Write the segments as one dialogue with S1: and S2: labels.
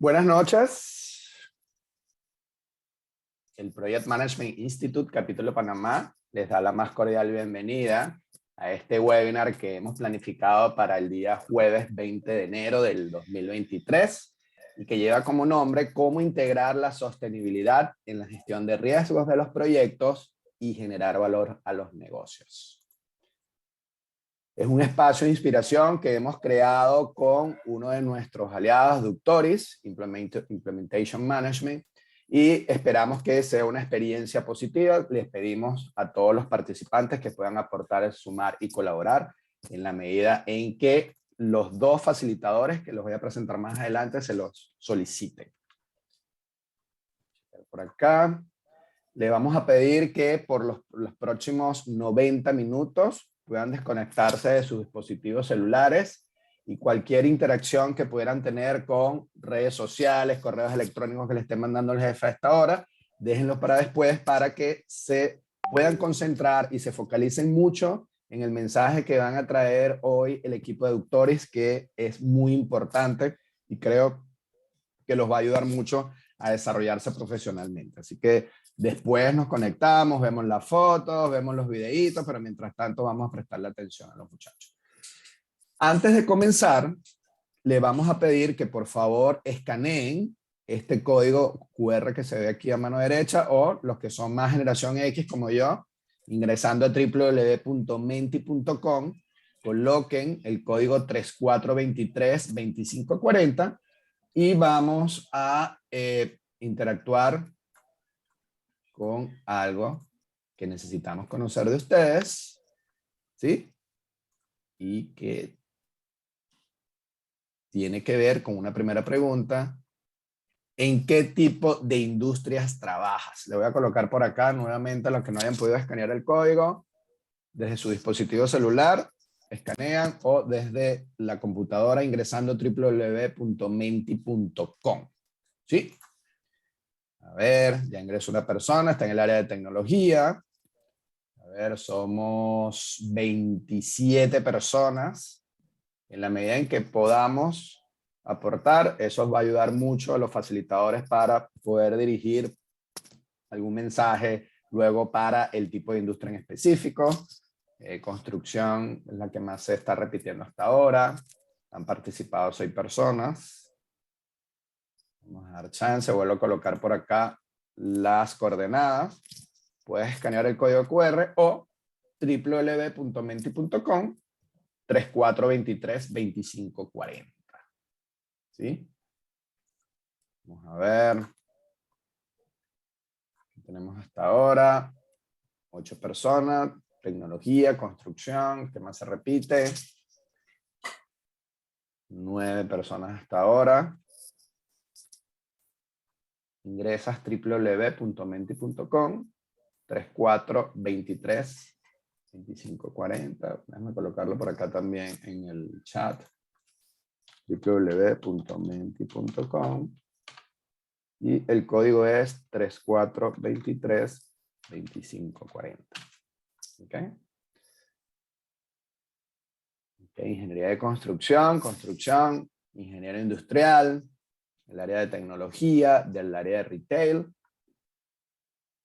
S1: Buenas noches. El Project Management Institute, capítulo Panamá, les da la más cordial bienvenida a este webinar que hemos planificado para el día jueves 20 de enero del 2023 y que lleva como nombre cómo integrar la sostenibilidad en la gestión de riesgos de los proyectos y generar valor a los negocios. Es un espacio de inspiración que hemos creado con uno de nuestros aliados, Ductoris, Implementation Management, y esperamos que sea una experiencia positiva. Les pedimos a todos los participantes que puedan aportar, sumar y colaborar en la medida en que los dos facilitadores, que los voy a presentar más adelante, se los soliciten. Por acá. Le vamos a pedir que por los próximos 90 minutos puedan desconectarse de sus dispositivos celulares y cualquier interacción que pudieran tener con redes sociales, correos electrónicos que le estén mandando el jefe a esta hora, déjenlo para después para que se puedan concentrar y se focalicen mucho en el mensaje que van a traer hoy el equipo de Ductoris, que es muy importante y creo que los va a ayudar mucho a desarrollarse profesionalmente. Así que después nos conectamos, vemos las fotos, vemos los videitos, pero mientras tanto vamos a prestarle atención a los muchachos. Antes de comenzar, le vamos a pedir que por favor escaneen este código QR que se ve aquí a mano derecha, o los que son más generación X como yo, ingresando a www.menti.com, coloquen el código 3423-2540 y vamos a interactuar con algo que necesitamos conocer de ustedes, ¿sí? Y que tiene que ver con una primera pregunta. ¿En qué tipo de industrias trabajas? Le voy a colocar por acá nuevamente a los que no hayan podido escanear el código. Desde su dispositivo celular, escanean, o desde la computadora ingresando www.menti.com. ¿Sí? A ver, ya ingresó una persona, está en el área de tecnología. A ver, somos 27 personas. En la medida en que podamos aportar, eso va a ayudar mucho a los facilitadores para poder dirigir algún mensaje luego para el tipo de industria en específico. Construcción es la que más se está repitiendo hasta ahora. Han participado 6 personas. Vamos a dar chance, vuelvo a colocar por acá las coordenadas. Puedes escanear el código QR o www.menti.com 3423-2540. ¿Sí? Vamos a ver. Aquí tenemos hasta ahora 8 personas. Tecnología, construcción, ¿qué más se repite? 9 personas hasta ahora. Ingresas www.menti.com 3423-2540. Déjame colocarlo por acá también en el chat. www.menti.com y el código es 3423-2540. ¿Ok? Ingeniería de construcción, ingeniero industrial, el área de tecnología, del área de retail.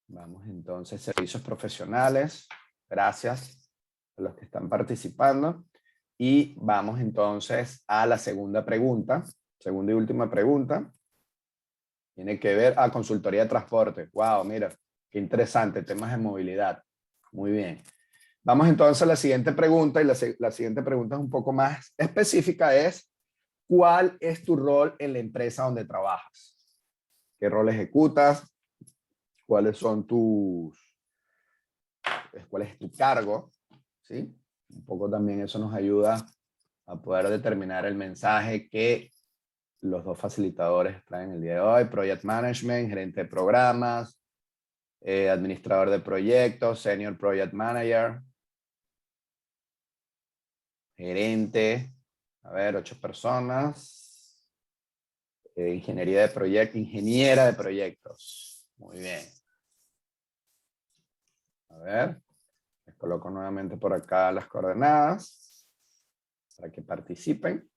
S1: Vamos entonces, servicios profesionales. Gracias a los que están participando. Y vamos entonces a la segunda pregunta, segunda y última pregunta. Tiene que ver a consultoría de transporte. Wow, mira, qué interesante, temas de movilidad. Muy bien. Vamos entonces a la siguiente pregunta, y la siguiente pregunta es un poco más específica, es ¿cuál es tu rol en la empresa donde trabajas? ¿Qué rol ejecutas? ¿Cuál es tu cargo? ¿Sí? Un poco también eso nos ayuda a poder determinar el mensaje que los dos facilitadores traen el día de hoy. Project Management, gerente de programas, administrador de proyectos, Senior Project Manager, gerente, a ver, 8 personas, ingeniera de proyectos. Muy bien. A ver, les coloco nuevamente por acá las coordenadas para que participen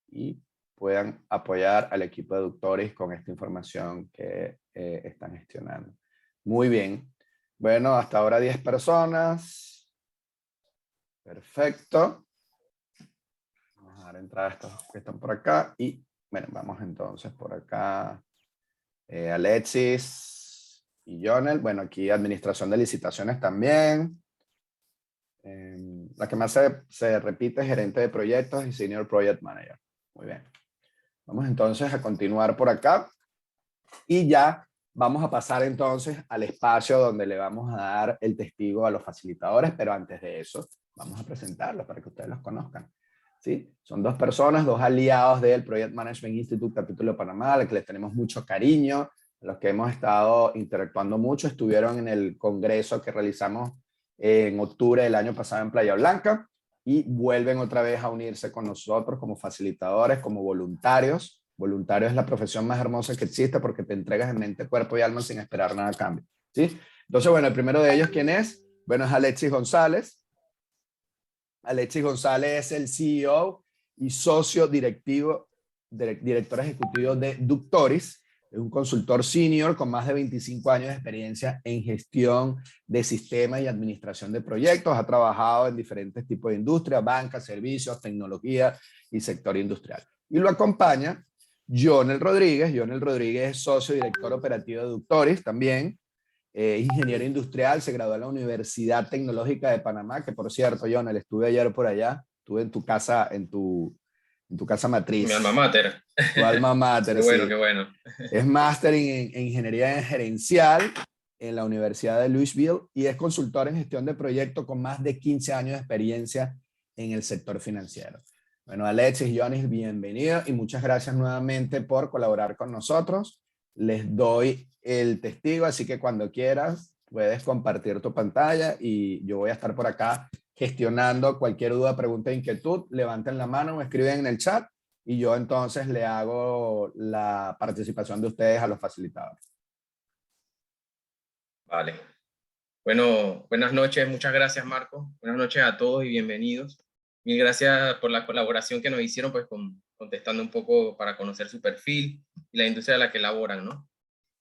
S1: y puedan apoyar al equipo de Ductoris con esta información que están gestionando. Muy bien. Bueno, hasta ahora 10 personas. Perfecto. Vamos a dar entrada a estos que están por acá. Y bueno, vamos entonces por acá. Alexis y Jonel. Bueno, aquí administración de licitaciones también. La que más se repite es gerente de proyectos y senior project manager. Muy bien. Vamos entonces a continuar por acá. Y ya vamos a pasar entonces al espacio donde le vamos a dar el testigo a los facilitadores, pero antes de eso vamos a presentarlos para que ustedes los conozcan. ¿Sí? Son dos personas, dos aliados del Project Management Institute Capítulo de Panamá, al que les tenemos mucho cariño, a los que hemos estado interactuando mucho. Estuvieron en el congreso que realizamos en octubre del año pasado en Playa Blanca y vuelven otra vez a unirse con nosotros como facilitadores, como voluntarios. Voluntario es la profesión más hermosa que existe porque te entregas en mente, cuerpo y alma sin esperar nada a cambio. ¿Sí? Entonces, bueno, el primero de ellos, ¿quién es? Bueno, es Alexis González. Alexis González es el CEO y socio directivo, director ejecutivo de Ductoris. Es un consultor senior con más de 25 años de experiencia en gestión de sistemas y administración de proyectos. Ha trabajado en diferentes tipos de industria, banca, servicios, tecnología y sector industrial. Y lo acompaña Jonel Rodríguez. Jonel Rodríguez es socio director operativo de Ductoris también. Ingeniero industrial, se graduó en la Universidad Tecnológica de Panamá, que por cierto, Jonel, estuve ayer por allá, estuve en tu casa, en tu casa matriz.
S2: Mi alma mater.
S1: Tu alma mater,
S2: Qué bueno,
S1: sí.
S2: qué bueno.
S1: Es máster en Ingeniería Gerencial en la Universidad de Louisville y es consultor en gestión de proyectos con más de 15 años de experiencia en el sector financiero. Bueno, Alexis, Jonis, bienvenido y muchas gracias nuevamente por colaborar con nosotros. Les doy el testigo, así que cuando quieras puedes compartir tu pantalla y yo voy a estar por acá gestionando cualquier duda, pregunta e inquietud. Levanten la mano o escriben en el chat y yo entonces le hago la participación de ustedes a los facilitadores.
S2: Vale. Bueno, buenas noches, muchas gracias Marco. Buenas noches a todos y bienvenidos. Mil gracias por la colaboración que nos hicieron, pues contestando un poco para conocer su perfil y la industria de la que elaboran, ¿no?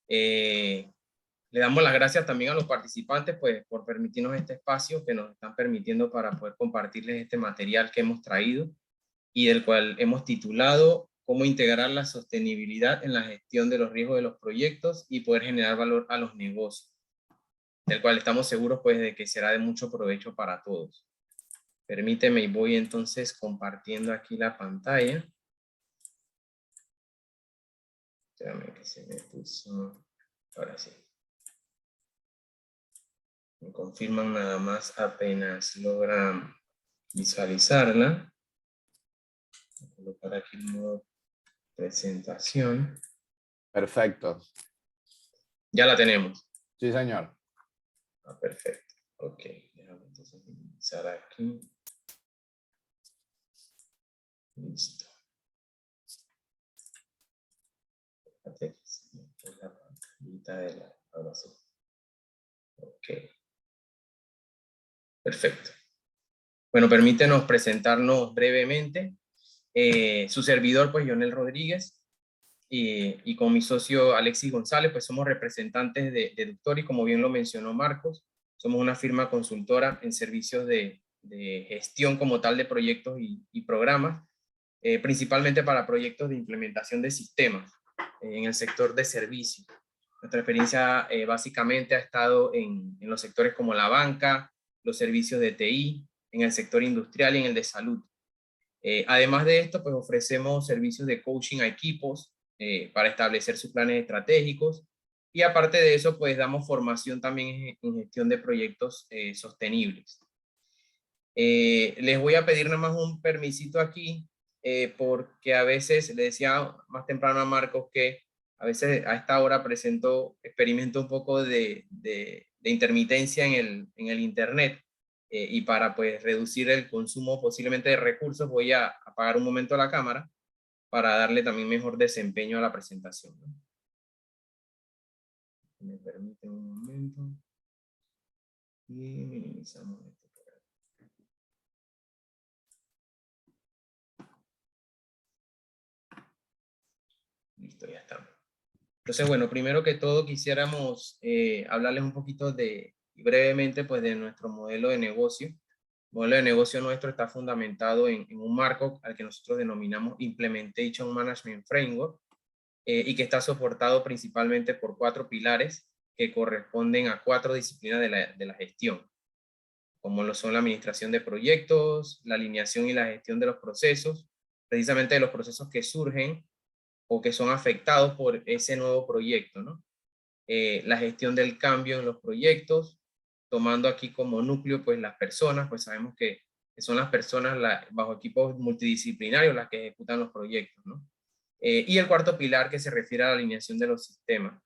S2: Le damos las gracias también a los participantes, pues, por permitirnos este espacio que nos están permitiendo para poder compartirles este material que hemos traído y del cual hemos titulado Cómo integrar la sostenibilidad en la gestión de los riesgos de los proyectos y poder generar valor a los negocios, del cual estamos seguros pues de que será de mucho provecho para todos. Permíteme y voy entonces compartiendo aquí la pantalla. Espérame que se me puso. Ahora sí. Me confirman nada más apenas logran visualizarla. Voy a colocar aquí el modo presentación.
S1: Perfecto.
S2: Ya la tenemos.
S1: Sí, señor.
S2: Ah, perfecto. Ok. Déjame entonces iniciar aquí. Listo. Fíjate que se me fue la pantallita de la... Ahora sí. Ok. Perfecto. Bueno, permítenos presentarnos brevemente. Su servidor, pues, Jonel Rodríguez, y con mi socio Alexis González, pues somos representantes de Ductoris, como bien lo mencionó Marcos. Somos una firma consultora en servicios de gestión como tal de proyectos y programas, principalmente para proyectos de implementación de sistemas en el sector de servicios. Nuestra experiencia básicamente ha estado en los sectores como la banca, los servicios de TI, en el sector industrial y en el de salud. Además de esto, pues ofrecemos servicios de coaching a equipos para establecer sus planes estratégicos y aparte de eso, pues damos formación también en gestión de proyectos sostenibles. Les voy a pedir nada más un permisito aquí porque a veces, le decía más temprano a Marcos que a veces a esta hora experimento un poco de intermitencia en el internet. Y para pues reducir el consumo posiblemente de recursos voy a apagar un momento la cámara para darle también mejor desempeño a la presentación, ¿no? Me permite un momento y minimizamos esto. Listo, ya estamos. Entonces, bueno, primero que todo quisiéramos hablarles un poquito brevemente, pues, de nuestro modelo de negocio. El modelo de negocio nuestro está fundamentado en un marco al que nosotros denominamos Implementation Management Framework, y que está soportado principalmente por 4 pilares que corresponden a 4 disciplinas de la gestión, como lo son la administración de proyectos, la alineación y la gestión de los procesos, precisamente de los procesos que surgen o que son afectados por ese nuevo proyecto, ¿no? La gestión del cambio en los proyectos, tomando aquí como núcleo pues las personas, pues sabemos que son las personas bajo equipos multidisciplinarios las que ejecutan los proyectos, ¿no? Y el cuarto pilar que se refiere a la alineación de los sistemas,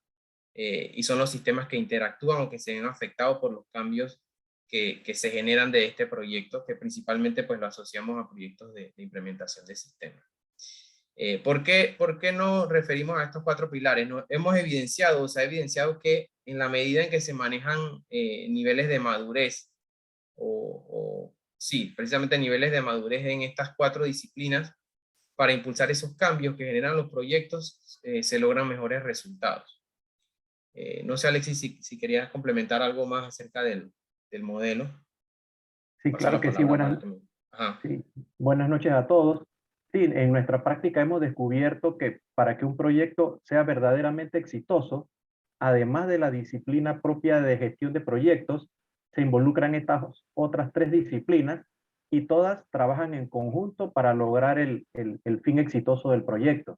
S2: y son los sistemas que interactúan o que se ven afectados por los cambios que se generan de este proyecto, que principalmente pues lo asociamos a proyectos de implementación de sistemas. ¿Por qué nos referimos a estos 4 pilares? Hemos evidenciado, o se ha evidenciado que en la medida en que se manejan niveles de madurez, sí, precisamente niveles de madurez en estas 4 disciplinas, para impulsar esos cambios que generan los proyectos, se logran mejores resultados. No sé, Alexis, si querías complementar algo más acerca del modelo.
S3: Sí,
S2: Paso
S3: claro
S2: la
S3: que sí.
S2: palabra para que me... Ajá.
S3: Sí, buenas noches a todos. Sí, en nuestra práctica hemos descubierto que para que un proyecto sea verdaderamente exitoso, además de la disciplina propia de gestión de proyectos, se involucran estas otras 3 disciplinas y todas trabajan en conjunto para lograr el fin exitoso del proyecto.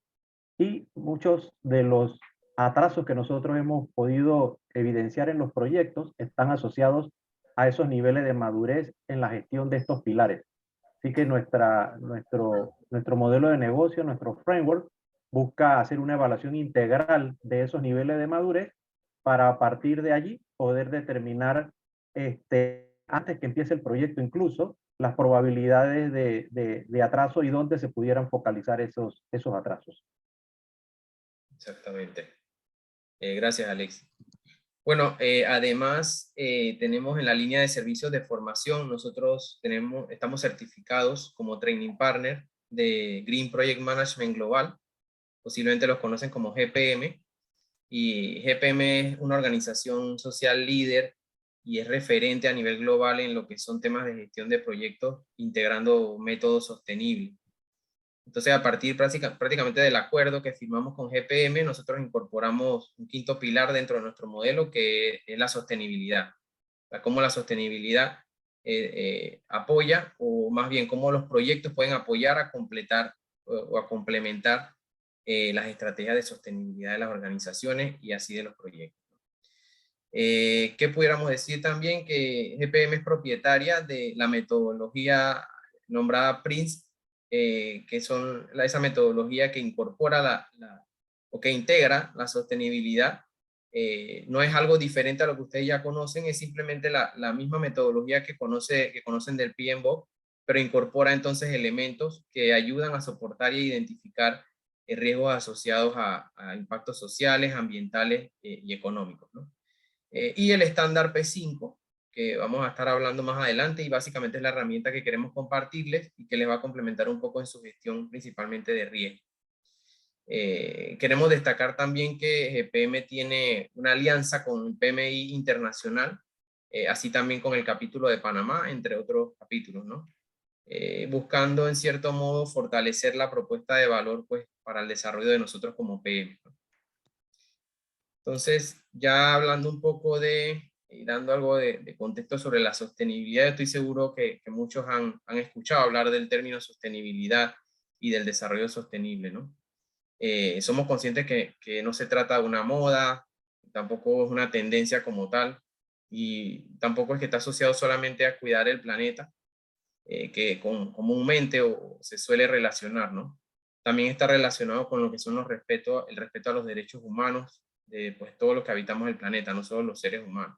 S3: Y muchos de los atrasos que nosotros hemos podido evidenciar en los proyectos están asociados a esos niveles de madurez en la gestión de estos pilares. Así que nuestro modelo de negocio, nuestro framework, busca hacer una evaluación integral de esos niveles de madurez para a partir de allí poder determinar, antes que empiece el proyecto incluso, las probabilidades de atraso y dónde se pudieran focalizar esos atrasos.
S2: Exactamente. Gracias, Alexis. Bueno, además tenemos en la línea de servicios de formación, nosotros estamos certificados como Training Partner de Green Project Management Global, posiblemente los conocen como GPM, y GPM es una organización social líder y es referente a nivel global en lo que son temas de gestión de proyectos integrando métodos sostenibles. Entonces, a partir prácticamente del acuerdo que firmamos con GPM, nosotros incorporamos un 5.º pilar dentro de nuestro modelo, que es la sostenibilidad. O sea, cómo la sostenibilidad apoya, o más bien cómo los proyectos pueden apoyar a completar o a complementar las estrategias de sostenibilidad de las organizaciones y así de los proyectos. ¿Qué pudiéramos decir también? Que GPM es propietaria de la metodología nombrada PRINCE, que son esa metodología que incorpora o que integra la sostenibilidad. No es algo diferente a lo que ustedes ya conocen, es simplemente la misma metodología que conocen del PMBOK, pero incorpora entonces elementos que ayudan a soportar y identificar riesgos asociados a impactos sociales, ambientales y económicos, ¿no? Y el estándar P5, que vamos a estar hablando más adelante, y básicamente es la herramienta que queremos compartirles y que les va a complementar un poco en su gestión principalmente de riesgo. Queremos destacar también que GPM tiene una alianza con el PMI Internacional, así también con el capítulo de Panamá, entre otros capítulos, ¿no? Buscando en cierto modo fortalecer la propuesta de valor pues, para el desarrollo de nosotros como PM, ¿no? Entonces, ya hablando un poco dando algo de contexto sobre la sostenibilidad, estoy seguro que muchos han escuchado hablar del término sostenibilidad y del desarrollo sostenible, ¿no? Somos conscientes que no se trata de una moda, tampoco es una tendencia como tal, y tampoco es que está asociado solamente a cuidar el planeta, que comúnmente se suele relacionar, ¿no? También está relacionado con lo que son el respeto a los derechos humanos de pues, todos los que habitamos el planeta, no solo los seres humanos.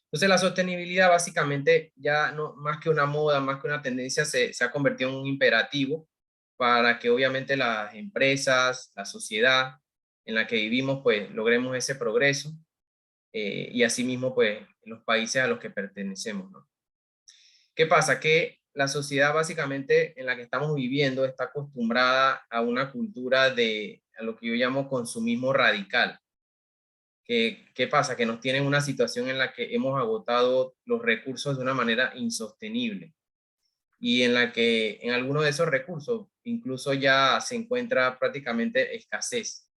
S2: Entonces la sostenibilidad básicamente ya no más que una moda, más que una tendencia, se ha convertido en un imperativo para que obviamente las empresas, la sociedad en la que vivimos, pues logremos ese progreso, y asimismo pues los países a los que pertenecemos, ¿no? ¿Qué pasa? Que la sociedad básicamente en la que estamos viviendo está acostumbrada a una cultura a lo que yo llamo consumismo radical. ¿Qué pasa? Que nos tienen una situación en la que hemos agotado los recursos de una manera insostenible y en la que en algunos de esos recursos incluso ya se encuentra prácticamente escasez.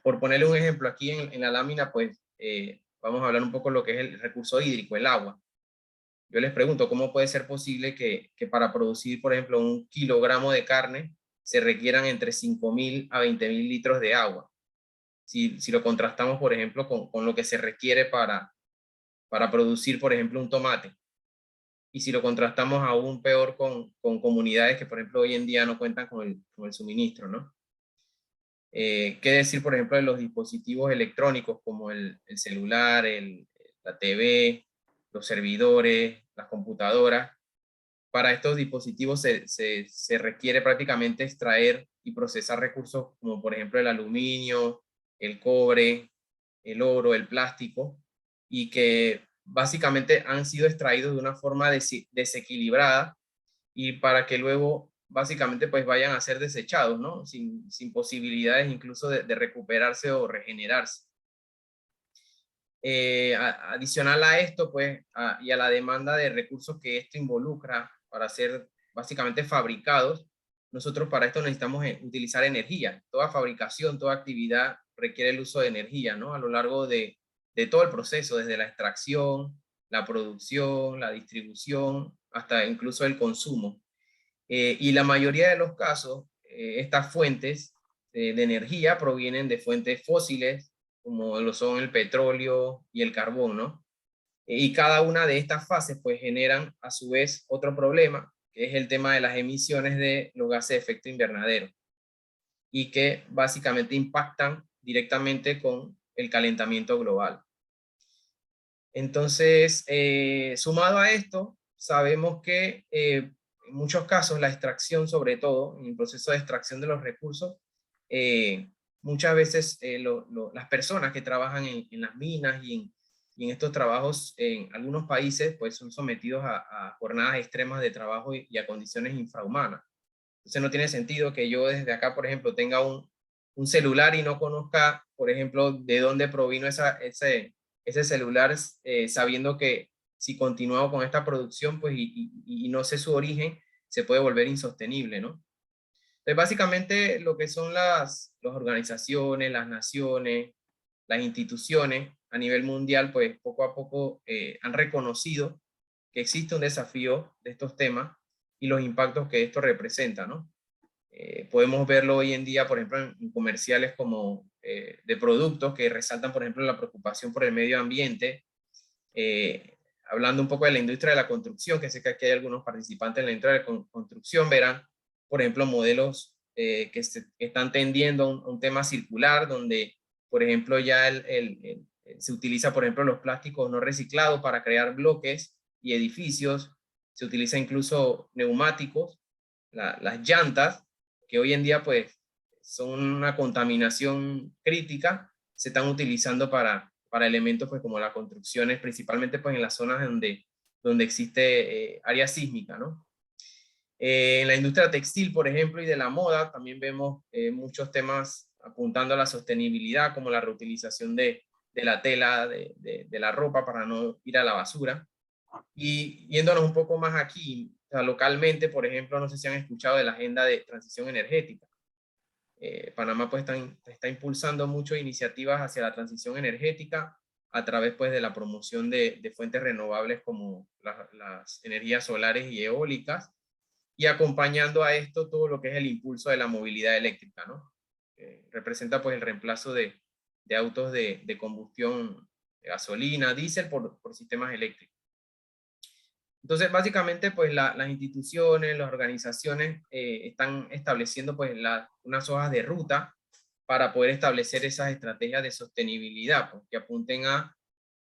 S2: Por ponerle un ejemplo aquí en la lámina, pues vamos a hablar un poco de lo que es el recurso hídrico, el agua. Yo les pregunto, ¿cómo puede ser posible que para producir, por ejemplo, 1 kilogramo de carne se requieran entre 5.000 a 20.000 litros de agua? Si lo contrastamos, por ejemplo, con lo que se requiere para producir, por ejemplo, un tomate. Y si lo contrastamos aún peor con comunidades que, por ejemplo, hoy en día no cuentan con el suministro, ¿no? ¿Qué decir, por ejemplo, de los dispositivos electrónicos como el celular, la TV, los servidores, las computadoras? Para estos dispositivos se requiere prácticamente extraer y procesar recursos como, por ejemplo, el aluminio, el cobre, el oro, el plástico, y que básicamente han sido extraídos de una forma desequilibrada y para que luego básicamente pues vayan a ser desechados, ¿no? Sin posibilidades incluso de recuperarse o regenerarse. Adicional a esto, pues, y a la demanda de recursos que esto involucra para ser básicamente fabricados, nosotros para esto necesitamos utilizar energía. Toda fabricación, toda actividad requiere el uso de energía, ¿no? A lo largo de todo el proceso, desde la extracción, la producción, la distribución, hasta incluso el consumo. Y la mayoría de los casos, estas fuentes de energía provienen de fuentes fósiles, como lo son el petróleo y el carbón, ¿no? Y cada una de estas fases pues generan a su vez otro problema, que es el tema de las emisiones de los gases de efecto invernadero, y que básicamente impactan directamente con el calentamiento global. Entonces, sumado a esto, sabemos que en muchos casos la extracción, sobre todo en el proceso de extracción de los recursos, muchas veces las personas que trabajan en las minas y en estos trabajos en algunos países pues son sometidos a jornadas extremas de trabajo y a condiciones infrahumanas. Entonces no tiene sentido que yo desde acá, por ejemplo, tenga un celular y no conozca, por ejemplo, de dónde provino ese celular, sabiendo que si continúo con esta producción pues, y no sé su origen, se puede volver insostenible, ¿no? Entonces, básicamente lo que son las organizaciones, las naciones, las instituciones a nivel mundial, pues poco a poco han reconocido que existe un desafío de estos temas y los impactos que esto representa, ¿no? Podemos verlo hoy en día, por ejemplo, en comerciales como de productos que resaltan, por ejemplo, la preocupación por el medio ambiente. Hablando un poco de la industria de la construcción, que sé que aquí hay algunos participantes en la industria de la construcción, verán, por ejemplo, modelos que están tendiendo a un tema circular, donde, por ejemplo, ya se utiliza, por ejemplo, los plásticos no reciclados para crear bloques y edificios. Se utiliza incluso neumáticos, las llantas, que hoy en día pues son una contaminación crítica, se están utilizando para elementos pues como las construcciones, principalmente pues en las zonas donde existe área sísmica, ¿no? En la industria textil, por ejemplo, y de la moda, también vemos muchos temas apuntando a la sostenibilidad, como la reutilización de la tela, de la ropa para no ir a la basura. Y yéndonos un poco más aquí, o sea, localmente, por ejemplo, no sé si han escuchado de la agenda de transición energética. Panamá pues está impulsando muchas iniciativas hacia la transición energética a través pues de la promoción de fuentes renovables como las energías solares y eólicas, y acompañando a esto todo lo que es el impulso de la movilidad eléctrica, ¿no? Representa pues el reemplazo de autos de combustión de gasolina, diésel por sistemas eléctricos. Entonces, básicamente, pues las instituciones, las organizaciones están estableciendo pues unas hojas de ruta para poder establecer esas estrategias de sostenibilidad, pues, que apunten a,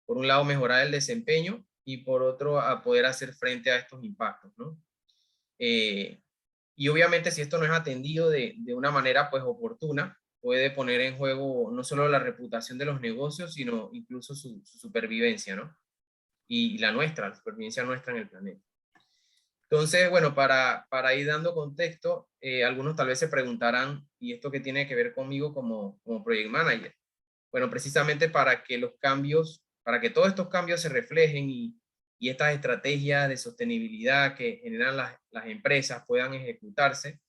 S2: por un lado, mejorar el desempeño y por otro, a poder hacer frente a estos impactos, ¿no? Y obviamente, si esto no es atendido de una manera pues oportuna, puede poner en juego no solo la reputación de los negocios, sino incluso su supervivencia, ¿no? Y la supervivencia nuestra en el planeta. Entonces, bueno, para ir dando contexto, algunos tal vez se preguntarán, ¿y esto qué tiene que ver conmigo como Project Manager? Bueno, precisamente para que los cambios, para que todos estos cambios se reflejen y estas estrategias de sostenibilidad que generan las empresas puedan ejecutarse,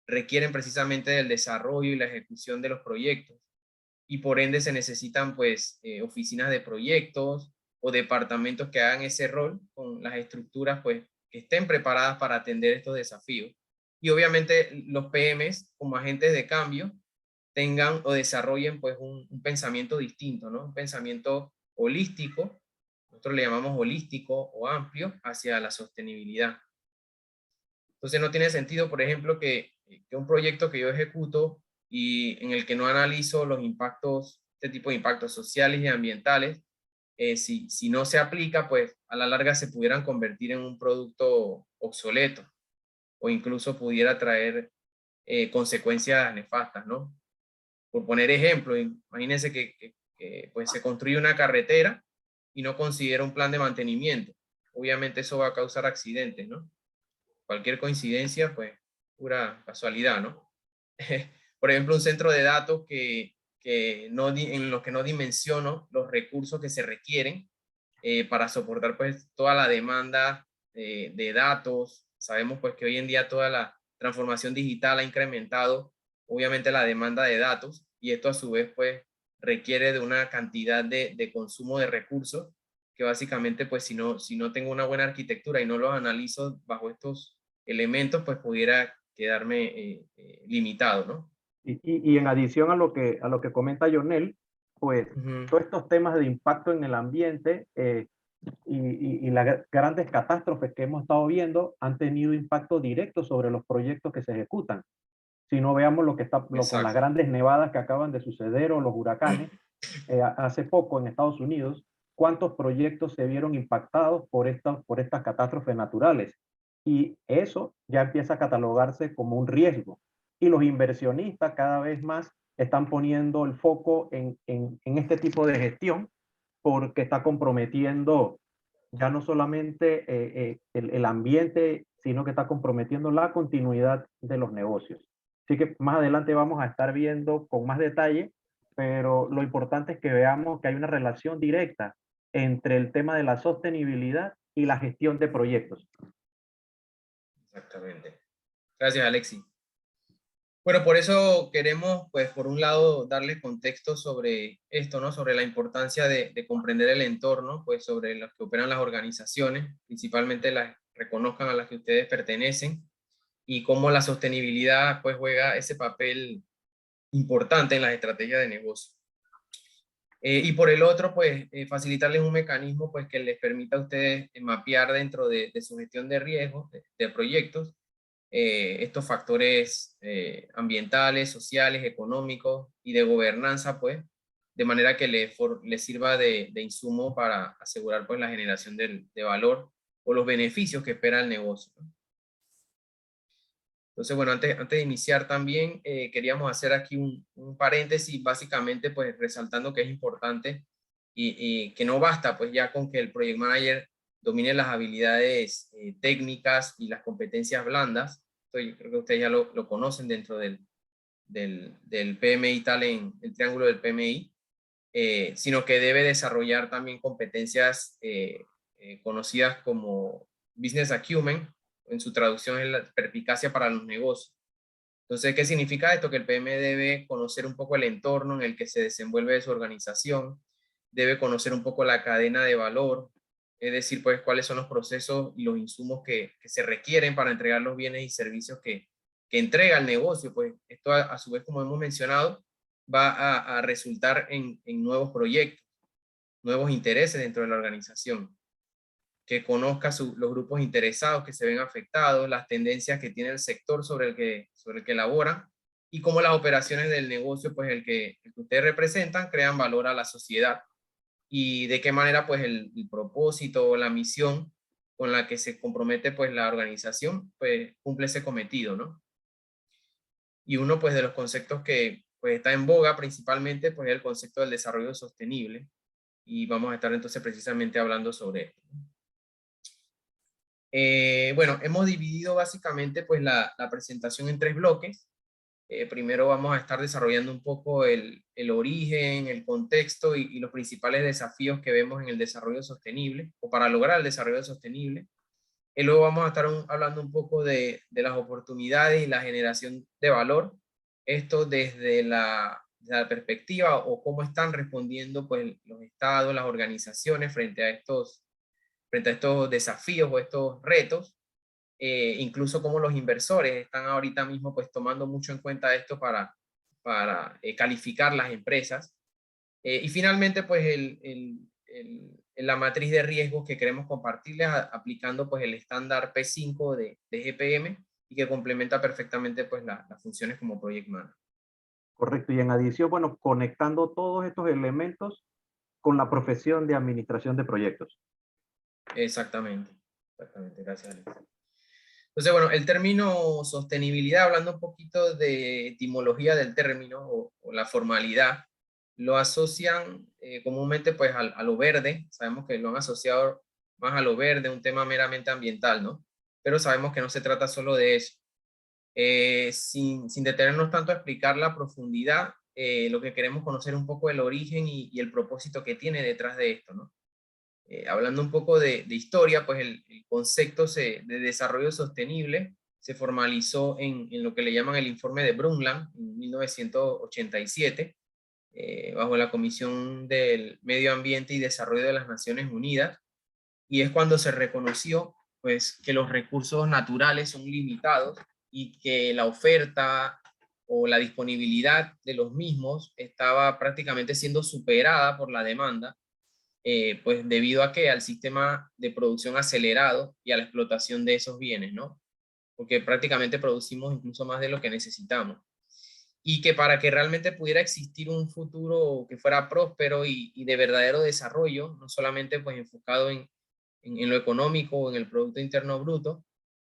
S2: requieren precisamente del desarrollo y la ejecución de los proyectos. Y por ende se necesitan pues oficinas de proyectos o departamentos que hagan ese rol con las estructuras pues que estén preparadas para atender estos desafíos. Y obviamente los PMs como agentes de cambio tengan o desarrollen pues un pensamiento distinto, ¿no? Un pensamiento holístico, nosotros le llamamos holístico o amplio hacia la sostenibilidad. Entonces no tiene sentido, por ejemplo, que un proyecto que yo ejecuto y en el que no analizo los impactos, este tipo de impactos sociales y ambientales, si no se aplica, pues a la larga se pudieran convertir en un producto obsoleto o incluso pudiera traer consecuencias nefastas, ¿no? Por poner ejemplo, imagínense que pues se construye una carretera y no considera un plan de mantenimiento. Obviamente eso va a causar accidentes, ¿no? Cualquier coincidencia, pues, pura casualidad, ¿no? Por ejemplo, un centro de datos en los que no dimensiono los recursos que se requieren para soportar, pues, toda la demanda de datos. Sabemos, pues, que hoy en día toda la transformación digital ha incrementado, obviamente, la demanda de datos y esto a su vez, pues, requiere de una cantidad de consumo de recursos que básicamente, pues, si no tengo una buena arquitectura y no los analizo bajo estos elementos, pues pudiera quedarme limitado, ¿no?
S3: Y en adición a lo que comenta Jonel, pues
S2: Ujú.
S3: todos estos temas de impacto en el ambiente y las grandes catástrofes que hemos estado viendo han tenido impacto directo sobre los proyectos que se ejecutan. Si no veamos con las
S2: Exacto.
S3: grandes nevadas que acaban de suceder o los huracanes, hace poco en Estados Unidos, cuántos proyectos se vieron impactados por estas catástrofes naturales. Y eso ya empieza a catalogarse como un riesgo. Y los inversionistas cada vez más están poniendo el foco en este tipo de gestión porque está comprometiendo ya no solamente el ambiente, sino que está comprometiendo la continuidad de los negocios. Así que más adelante vamos a estar viendo con más detalle, pero lo importante es que veamos que hay una relación directa entre el tema de la sostenibilidad y la gestión de proyectos.
S2: Exactamente. Gracias, Alexi. Bueno, por eso queremos, pues, por un lado, darle contexto sobre esto, ¿no? Sobre la importancia de comprender el entorno, pues, sobre los que operan las organizaciones, principalmente las reconozcan a las que ustedes pertenecen, y cómo la sostenibilidad, pues, juega ese papel importante en las estrategias de negocio. Y por el otro, pues, facilitarles un mecanismo, pues, que les permita a ustedes mapear dentro de su gestión de riesgos, de proyectos, estos factores ambientales, sociales, económicos y de gobernanza, pues, de manera que les sirva de insumo para asegurar, pues, la generación de valor o los beneficios que espera el negocio, ¿no? Entonces, bueno, antes de iniciar también queríamos hacer aquí un paréntesis, básicamente, pues, resaltando que es importante y que no basta, pues, ya con que el Project Manager domine las habilidades técnicas y las competencias blandas. Yo creo que ustedes ya lo conocen dentro del PMI Talent, el triángulo del PMI, sino que debe desarrollar también competencias conocidas como Business Acumen, en su traducción es la perspicacia para los negocios. Entonces, ¿qué significa esto? Que el PM debe conocer un poco el entorno en el que se desenvuelve su organización, debe conocer un poco la cadena de valor, es decir, pues cuáles son los procesos y los insumos que se requieren para entregar los bienes y servicios que entrega el negocio. Pues esto a su vez, como hemos mencionado, va a resultar en nuevos proyectos, nuevos intereses dentro de la organización, que conozca los grupos interesados que se ven afectados, las tendencias que tiene el sector sobre el que elabora y cómo las operaciones del negocio, pues el que ustedes representan, crean valor a la sociedad y de qué manera pues el propósito o la misión con la que se compromete pues la organización, pues cumple ese cometido, ¿no? Y uno pues de los conceptos que pues está en boga principalmente pues es el concepto del desarrollo sostenible y vamos a estar entonces precisamente hablando sobre esto. Bueno, hemos dividido básicamente pues la presentación en 3 bloques. Primero vamos a estar desarrollando un poco el origen, el contexto y los principales desafíos que vemos en el desarrollo sostenible o para lograr el desarrollo sostenible. Y luego vamos a estar hablando un poco de las oportunidades y la generación de valor. Esto desde la perspectiva o cómo están respondiendo pues, los estados, las organizaciones frente a estos desafíos o estos retos. Incluso como los inversores están ahorita mismo pues tomando mucho en cuenta esto para calificar las empresas. Y finalmente pues la matriz de riesgos que queremos compartirles aplicando pues el estándar P5 de GPM y que complementa perfectamente pues las funciones como Project Manager.
S3: Correcto, y en adición, bueno, conectando todos estos elementos con la profesión de administración de proyectos.
S2: Exactamente, gracias Alex. Entonces, bueno, el término sostenibilidad, hablando un poquito de etimología del término o la formalidad, lo asocian comúnmente pues a lo verde. Sabemos que lo han asociado más a lo verde, un tema meramente ambiental, ¿no? Pero sabemos que no se trata solo de eso. Sin detenernos tanto a explicar la profundidad, lo que queremos conocer un poco el origen y el propósito que tiene detrás de esto, ¿no? Hablando un poco de historia, pues el concepto de desarrollo sostenible se formalizó en lo que le llaman el informe de Brundtland en 1987, bajo la Comisión del Medio Ambiente y Desarrollo de las Naciones Unidas, y es cuando se reconoció pues, que los recursos naturales son limitados y que la oferta o la disponibilidad de los mismos estaba prácticamente siendo superada por la demanda, pues debido a que al sistema de producción acelerado y a la explotación de esos bienes, ¿no? Porque prácticamente producimos incluso más de lo que necesitamos. Y que para que realmente pudiera existir un futuro que fuera próspero y de verdadero desarrollo, no solamente pues enfocado en lo económico o en el Producto Interno Bruto,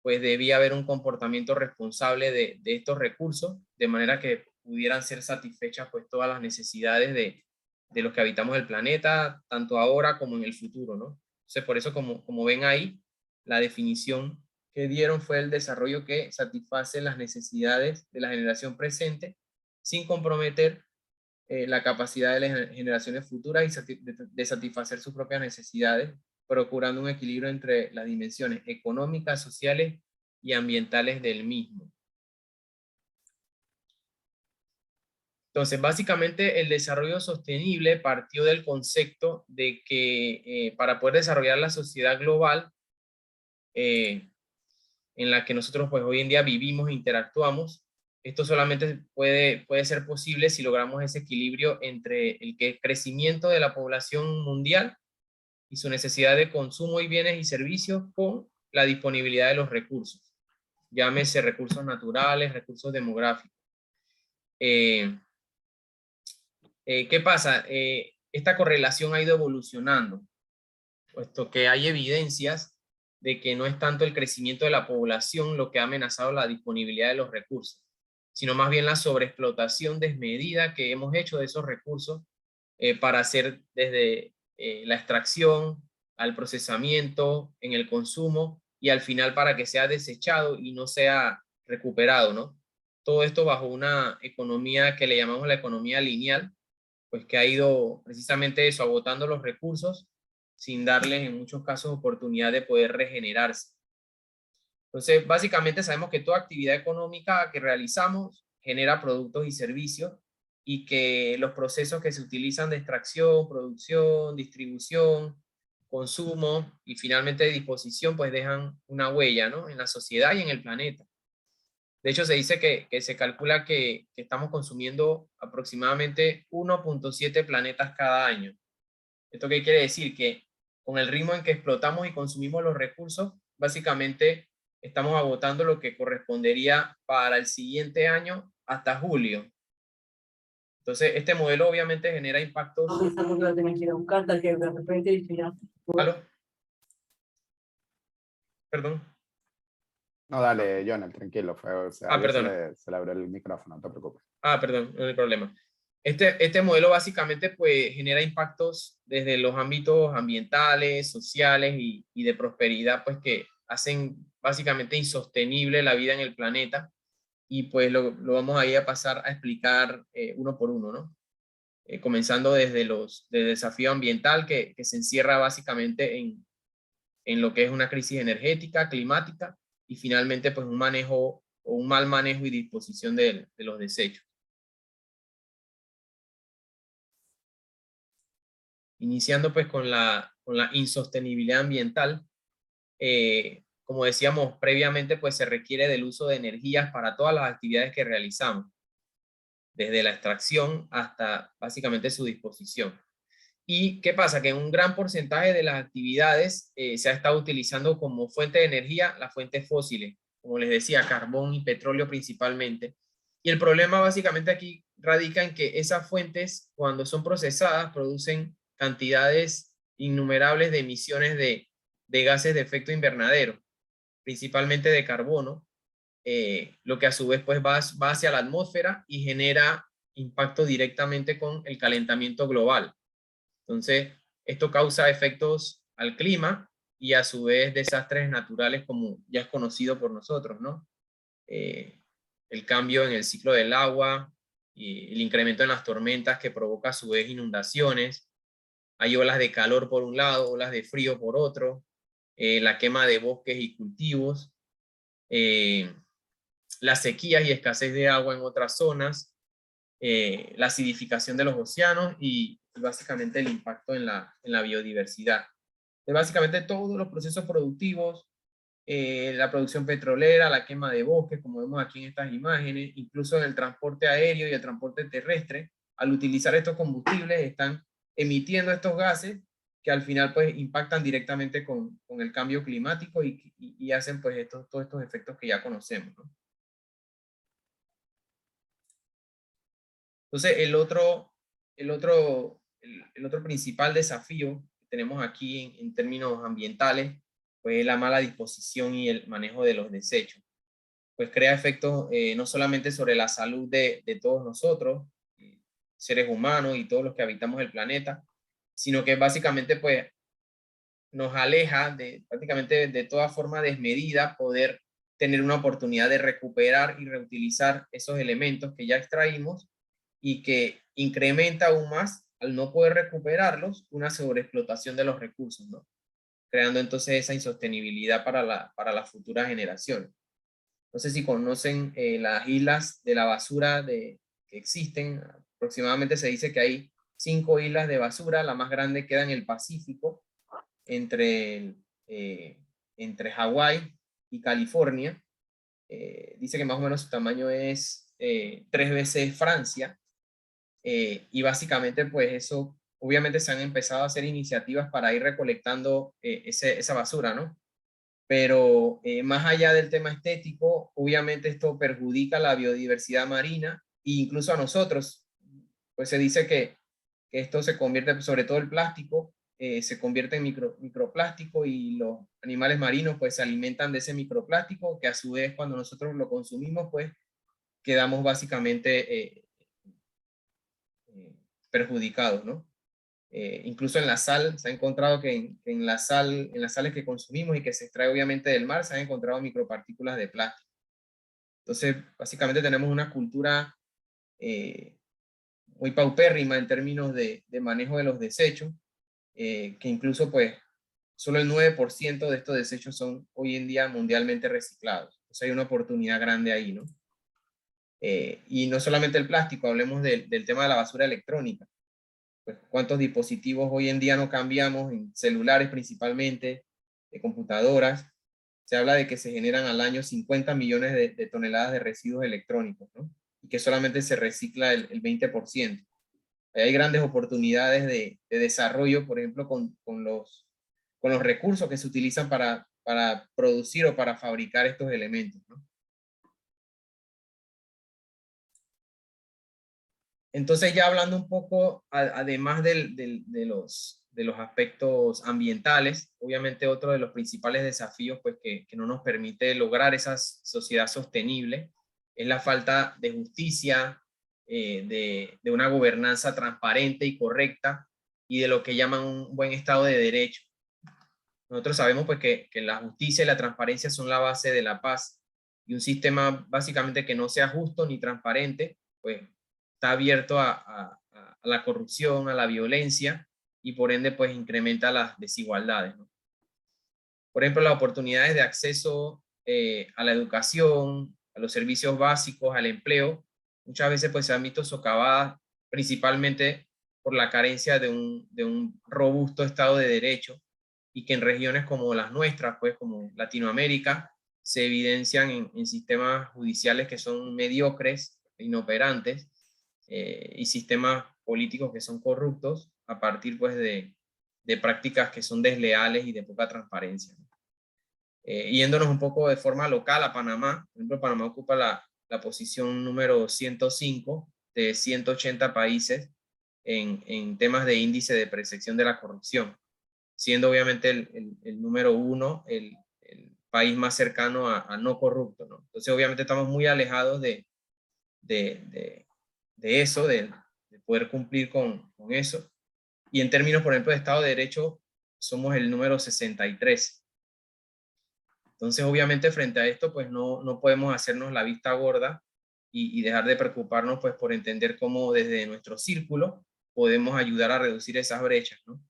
S2: pues debía haber un comportamiento responsable de estos recursos, de manera que pudieran ser satisfechas pues todas las necesidades de los que habitamos el planeta, tanto ahora como en el futuro, ¿no? Entonces, por eso, como ven ahí, la definición que dieron fue el desarrollo que satisface las necesidades de la generación presente sin comprometer la capacidad de las generaciones futuras y de satisfacer sus propias necesidades, procurando un equilibrio entre las dimensiones económicas, sociales y ambientales del mismo. Entonces, básicamente el desarrollo sostenible partió del concepto de que para poder desarrollar la sociedad global en la que nosotros pues hoy en día vivimos e interactuamos, esto solamente puede ser posible si logramos ese equilibrio entre el crecimiento de la población mundial y su necesidad de consumo y bienes y servicios con la disponibilidad de los recursos. Llámese recursos naturales, recursos demográficos. ¿Qué pasa? Esta correlación ha ido evolucionando, puesto que hay evidencias de que no es tanto el crecimiento de la población lo que ha amenazado la disponibilidad de los recursos, sino más bien la sobreexplotación desmedida que hemos hecho de esos recursos para hacer desde la extracción al procesamiento, en el consumo y al final para que sea desechado y no sea recuperado, ¿no? Todo esto bajo una economía que le llamamos la economía lineal, pues que ha ido precisamente eso, agotando los recursos sin darles en muchos casos oportunidad de poder regenerarse. Entonces, básicamente sabemos que toda actividad económica que realizamos genera productos y servicios y que los procesos que se utilizan de extracción, producción, distribución, consumo y finalmente de disposición, pues dejan una huella, ¿no? En la sociedad y en el planeta. De hecho, se dice que se calcula que estamos consumiendo aproximadamente 1.7 planetas cada año. ¿Esto qué quiere decir? Que con el ritmo en que explotamos y consumimos los recursos, básicamente estamos agotando lo que correspondería para el siguiente año hasta julio. Entonces, este modelo obviamente genera impactos. ¿Aló? Perdón.
S1: No, dale, Jonel, tranquilo.
S2: Perdón.
S1: Se le abrió el micrófono, no te preocupes.
S2: Perdón, no hay problema. Este modelo básicamente pues genera impactos desde los ámbitos ambientales, sociales y de prosperidad pues que hacen básicamente insostenible la vida en el planeta, y pues lo vamos a ir a pasar a explicar uno por uno, ¿no? Comenzando desde del desafío ambiental que se encierra básicamente en lo que es una crisis energética, climática, y finalmente pues un manejo o un mal manejo y disposición de los desechos. Iniciando pues con la insostenibilidad ambiental, como decíamos previamente, pues se requiere del uso de energías para todas las actividades que realizamos, desde la extracción hasta básicamente su disposición. ¿Y qué pasa? Que en un gran porcentaje de las actividades se ha estado utilizando como fuente de energía las fuentes fósiles, como les decía, carbón y petróleo principalmente. Y el problema básicamente aquí radica en que esas fuentes, cuando son procesadas, producen cantidades innumerables de emisiones de gases de efecto invernadero, principalmente de carbono, lo que a su vez pues va hacia la atmósfera y genera impacto directamente con el calentamiento global. Entonces, esto causa efectos al clima y a su vez desastres naturales, como ya es conocido por nosotros, ¿no? El cambio en el ciclo del agua y el incremento en las tormentas que provoca a su vez inundaciones. Hay olas de calor por un lado, olas de frío por otro, la quema de bosques y cultivos, las sequías y escasez de agua en otras zonas, la acidificación de los océanos y básicamente el impacto en la biodiversidad. Básicamente todos los procesos productivos, la producción petrolera, la quema de bosques, como vemos aquí en estas imágenes, incluso en el transporte aéreo y el transporte terrestre, al utilizar estos combustibles están emitiendo estos gases que al final pues impactan directamente con el cambio climático y hacen pues todos estos efectos que ya conocemos, ¿no? Entonces, el otro principal desafío que tenemos aquí en términos ambientales, pues es la mala disposición y el manejo de los desechos. Pues crea efectos no solamente sobre la salud de todos nosotros, seres humanos y todos los que habitamos el planeta, sino que básicamente pues nos aleja prácticamente de toda forma desmedida poder tener una oportunidad de recuperar y reutilizar esos elementos que ya extraímos, y que incrementa aún más, al no poder recuperarlos, una sobreexplotación de los recursos, ¿no? Creando entonces esa insostenibilidad para las futuras generaciones. No sé si conocen las islas de la basura que existen. Aproximadamente se dice que hay 5 islas de basura. La más grande queda en el Pacífico, entre Hawái y California. Dice que más o menos su tamaño es 3 veces Francia. Y básicamente pues eso, obviamente se han empezado a hacer iniciativas para ir recolectando esa basura, ¿no? Pero más allá del tema estético, obviamente esto perjudica la biodiversidad marina e incluso a nosotros. Pues se dice que esto se convierte, sobre todo el plástico, se convierte en microplástico, y los animales marinos pues se alimentan de ese microplástico, que a su vez cuando nosotros lo consumimos pues quedamos básicamente perjudicados, ¿no? Incluso en la sal, se ha encontrado que en las sales que consumimos y que se extrae obviamente del mar, se han encontrado micropartículas de plástico. Entonces, básicamente tenemos una cultura muy paupérrima en términos de manejo de los desechos, que incluso pues solo el 9% de estos desechos son hoy en día mundialmente reciclados. Entonces hay una oportunidad grande ahí, ¿no? Y no solamente el plástico, hablemos del tema de la basura electrónica. Pues, ¿cuántos dispositivos hoy en día no cambiamos? En celulares principalmente, de computadoras. Se habla de que se generan al año 50 millones de toneladas de residuos electrónicos, ¿no? Y que solamente se recicla el 20%. Hay grandes oportunidades de desarrollo, por ejemplo, con los recursos que se utilizan para producir o para fabricar estos elementos, ¿no? Entonces, ya hablando un poco, además de los aspectos ambientales, obviamente otro de los principales desafíos pues, que no nos permite lograr esa sociedad sostenible es la falta de justicia, de una gobernanza transparente y correcta, y de lo que llaman un buen estado de derecho. Nosotros sabemos pues que la justicia y la transparencia son la base de la paz, y un sistema básicamente que no sea justo ni transparente, pues está abierto a la corrupción, a la violencia, y por ende pues incrementa las desigualdades, ¿no? Por ejemplo, las oportunidades de acceso a la educación, a los servicios básicos, al empleo, muchas veces pues se han visto socavadas principalmente por la carencia de un robusto Estado de Derecho, y que en regiones como las nuestras, pues como Latinoamérica, se evidencian en sistemas judiciales que son mediocres, inoperantes, y sistemas políticos que son corruptos a partir pues de prácticas que son desleales y de poca transparencia. Yéndonos un poco de forma local a Panamá, por ejemplo, Panamá ocupa la posición número 105 de 180 países en temas de índice de percepción de la corrupción, siendo obviamente el número uno el país más cercano a no corrupto, ¿no? Entonces obviamente estamos muy alejados de eso, de poder cumplir con eso. Y en términos, por ejemplo, de Estado de Derecho, somos el número 63. Entonces, obviamente, frente a esto, pues no podemos hacernos la vista gorda y dejar de preocuparnos pues por entender cómo desde nuestro círculo podemos ayudar a reducir esas brechas, ¿no?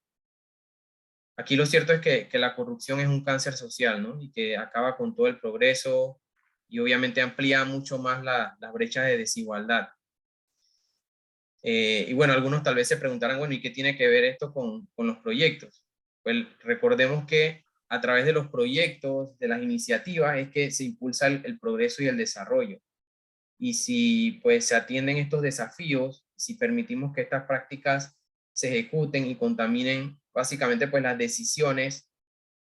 S2: Aquí lo cierto es que la corrupción es un cáncer social, ¿no? Y que acaba con todo el progreso y obviamente amplía mucho más las brechas de desigualdad. Y bueno, algunos tal vez se preguntarán, bueno, ¿y qué tiene que ver esto con los proyectos? Pues recordemos que a través de los proyectos, de las iniciativas, es que se impulsa el progreso y el desarrollo. Y si pues se atienden estos desafíos, si permitimos que estas prácticas se ejecuten y contaminen básicamente pues las decisiones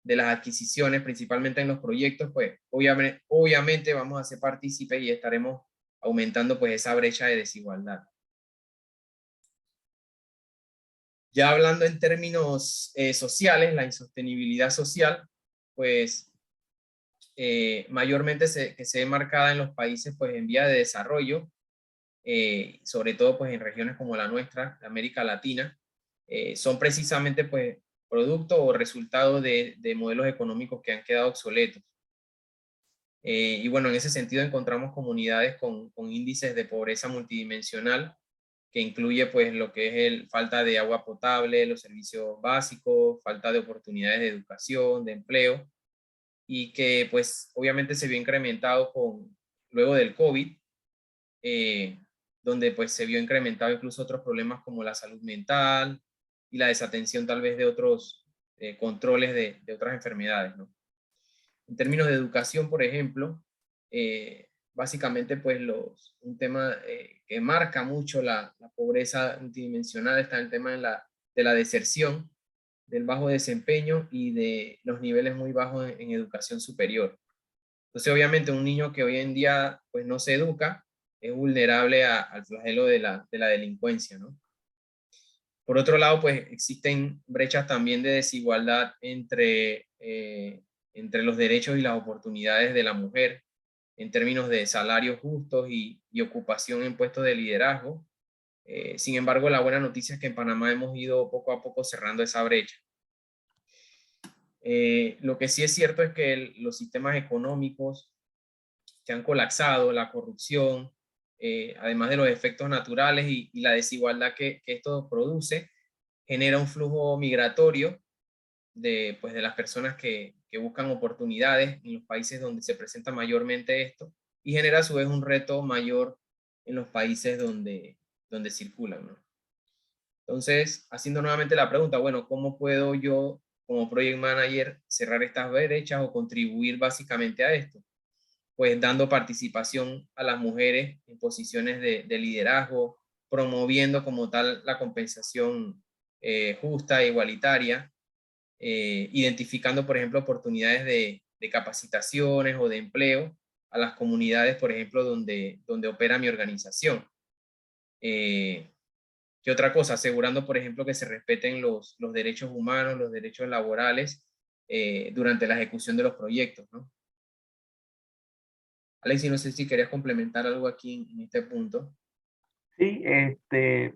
S2: de las adquisiciones, principalmente en los proyectos, pues obviamente vamos a ser partícipes y estaremos aumentando pues esa brecha de desigualdad. Ya hablando en términos sociales, la insostenibilidad social, pues mayormente que se ve marcada en los países pues en vía de desarrollo, sobre todo pues en regiones como la nuestra, de América Latina, son precisamente pues producto o resultado de modelos económicos que han quedado obsoletos. Y bueno, en ese sentido encontramos comunidades con índices de pobreza multidimensional, que incluye pues lo que es falta de agua potable, los servicios básicos, falta de oportunidades de educación, de empleo, y que pues obviamente se vio incrementado luego del COVID, donde pues se vio incrementado incluso otros problemas como la salud mental y la desatención tal vez de otros controles de otras enfermedades, ¿no? En términos de educación, por ejemplo, básicamente pues un tema que marca mucho la pobreza multidimensional está el tema de la deserción, del bajo desempeño y de los niveles muy bajos en educación superior. Entonces, obviamente, un niño que hoy en día pues no se educa es vulnerable al flagelo de la delincuencia, ¿no? Por otro lado, pues existen brechas también de desigualdad entre los derechos y las oportunidades de la mujer en términos de salarios justos y ocupación en puestos de liderazgo. Sin embargo, la buena noticia es que en Panamá hemos ido poco a poco cerrando esa brecha. Lo que sí es cierto es que los sistemas económicos que han colapsado, la corrupción, además de los efectos naturales y la desigualdad que esto produce, genera un flujo migratorio pues, de las personas que buscan oportunidades en los países donde se presenta mayormente esto, y genera a su vez un reto mayor en los países donde circulan, ¿no? Entonces, haciendo nuevamente la pregunta, bueno, ¿cómo puedo yo como project manager cerrar estas brechas o contribuir básicamente a esto? Pues dando participación a las mujeres en posiciones de liderazgo, promoviendo como tal la compensación justa e igualitaria, identificando, por ejemplo, oportunidades de capacitaciones o de empleo a las comunidades, por ejemplo, donde opera mi organización. ¿Qué otra cosa? Asegurando, por ejemplo, que se respeten los derechos humanos, los derechos laborales durante la ejecución de los proyectos, ¿no? Alexis, no sé si querías complementar algo aquí en este punto.
S3: Sí,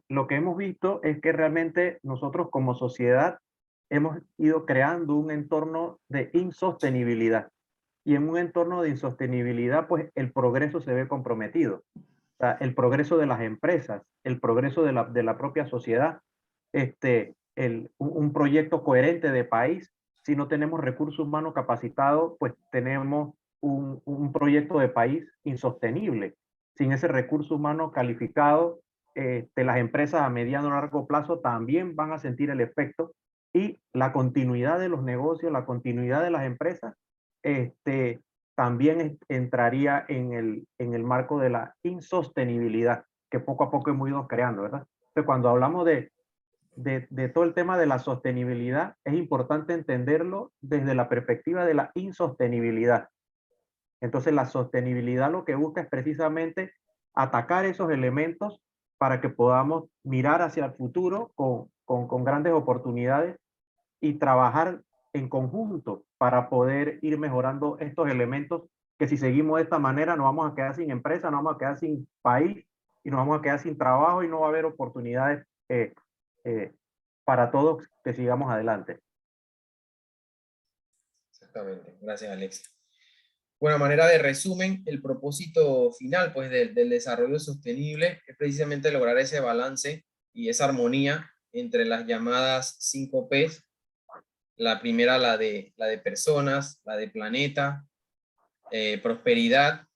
S3: lo que hemos visto es que realmente nosotros como sociedad hemos ido creando un entorno de insostenibilidad. Y en un entorno de insostenibilidad, pues el progreso se ve comprometido. O sea, el progreso de las empresas, el progreso de la propia sociedad, un proyecto coherente de país. Si no tenemos recursos humanos capacitados, pues tenemos un proyecto de país insostenible. Sin ese recurso humano calificado, las empresas a mediano o largo plazo también van a sentir el efecto, y la continuidad de los negocios, la continuidad de las empresas, también entraría en el marco de la insostenibilidad que poco a poco hemos ido creando, ¿verdad? Entonces, cuando hablamos de todo el tema de la sostenibilidad, es importante entenderlo desde la perspectiva de la insostenibilidad. Entonces, la sostenibilidad lo que busca es precisamente atacar esos elementos para que podamos mirar hacia el futuro con grandes oportunidades y trabajar en conjunto para poder ir mejorando estos elementos, que si seguimos de esta manera nos vamos a quedar sin empresa, nos vamos a quedar sin país y nos vamos a quedar sin trabajo y no va a haber oportunidades eh, para todos que sigamos adelante.
S2: Exactamente, gracias Alex. Bueno, manera de resumen, el propósito final pues, del desarrollo sostenible es precisamente lograr ese balance y esa armonía entre las llamadas 5 Ps. La primera, la de personas, la de planeta, prosperidad,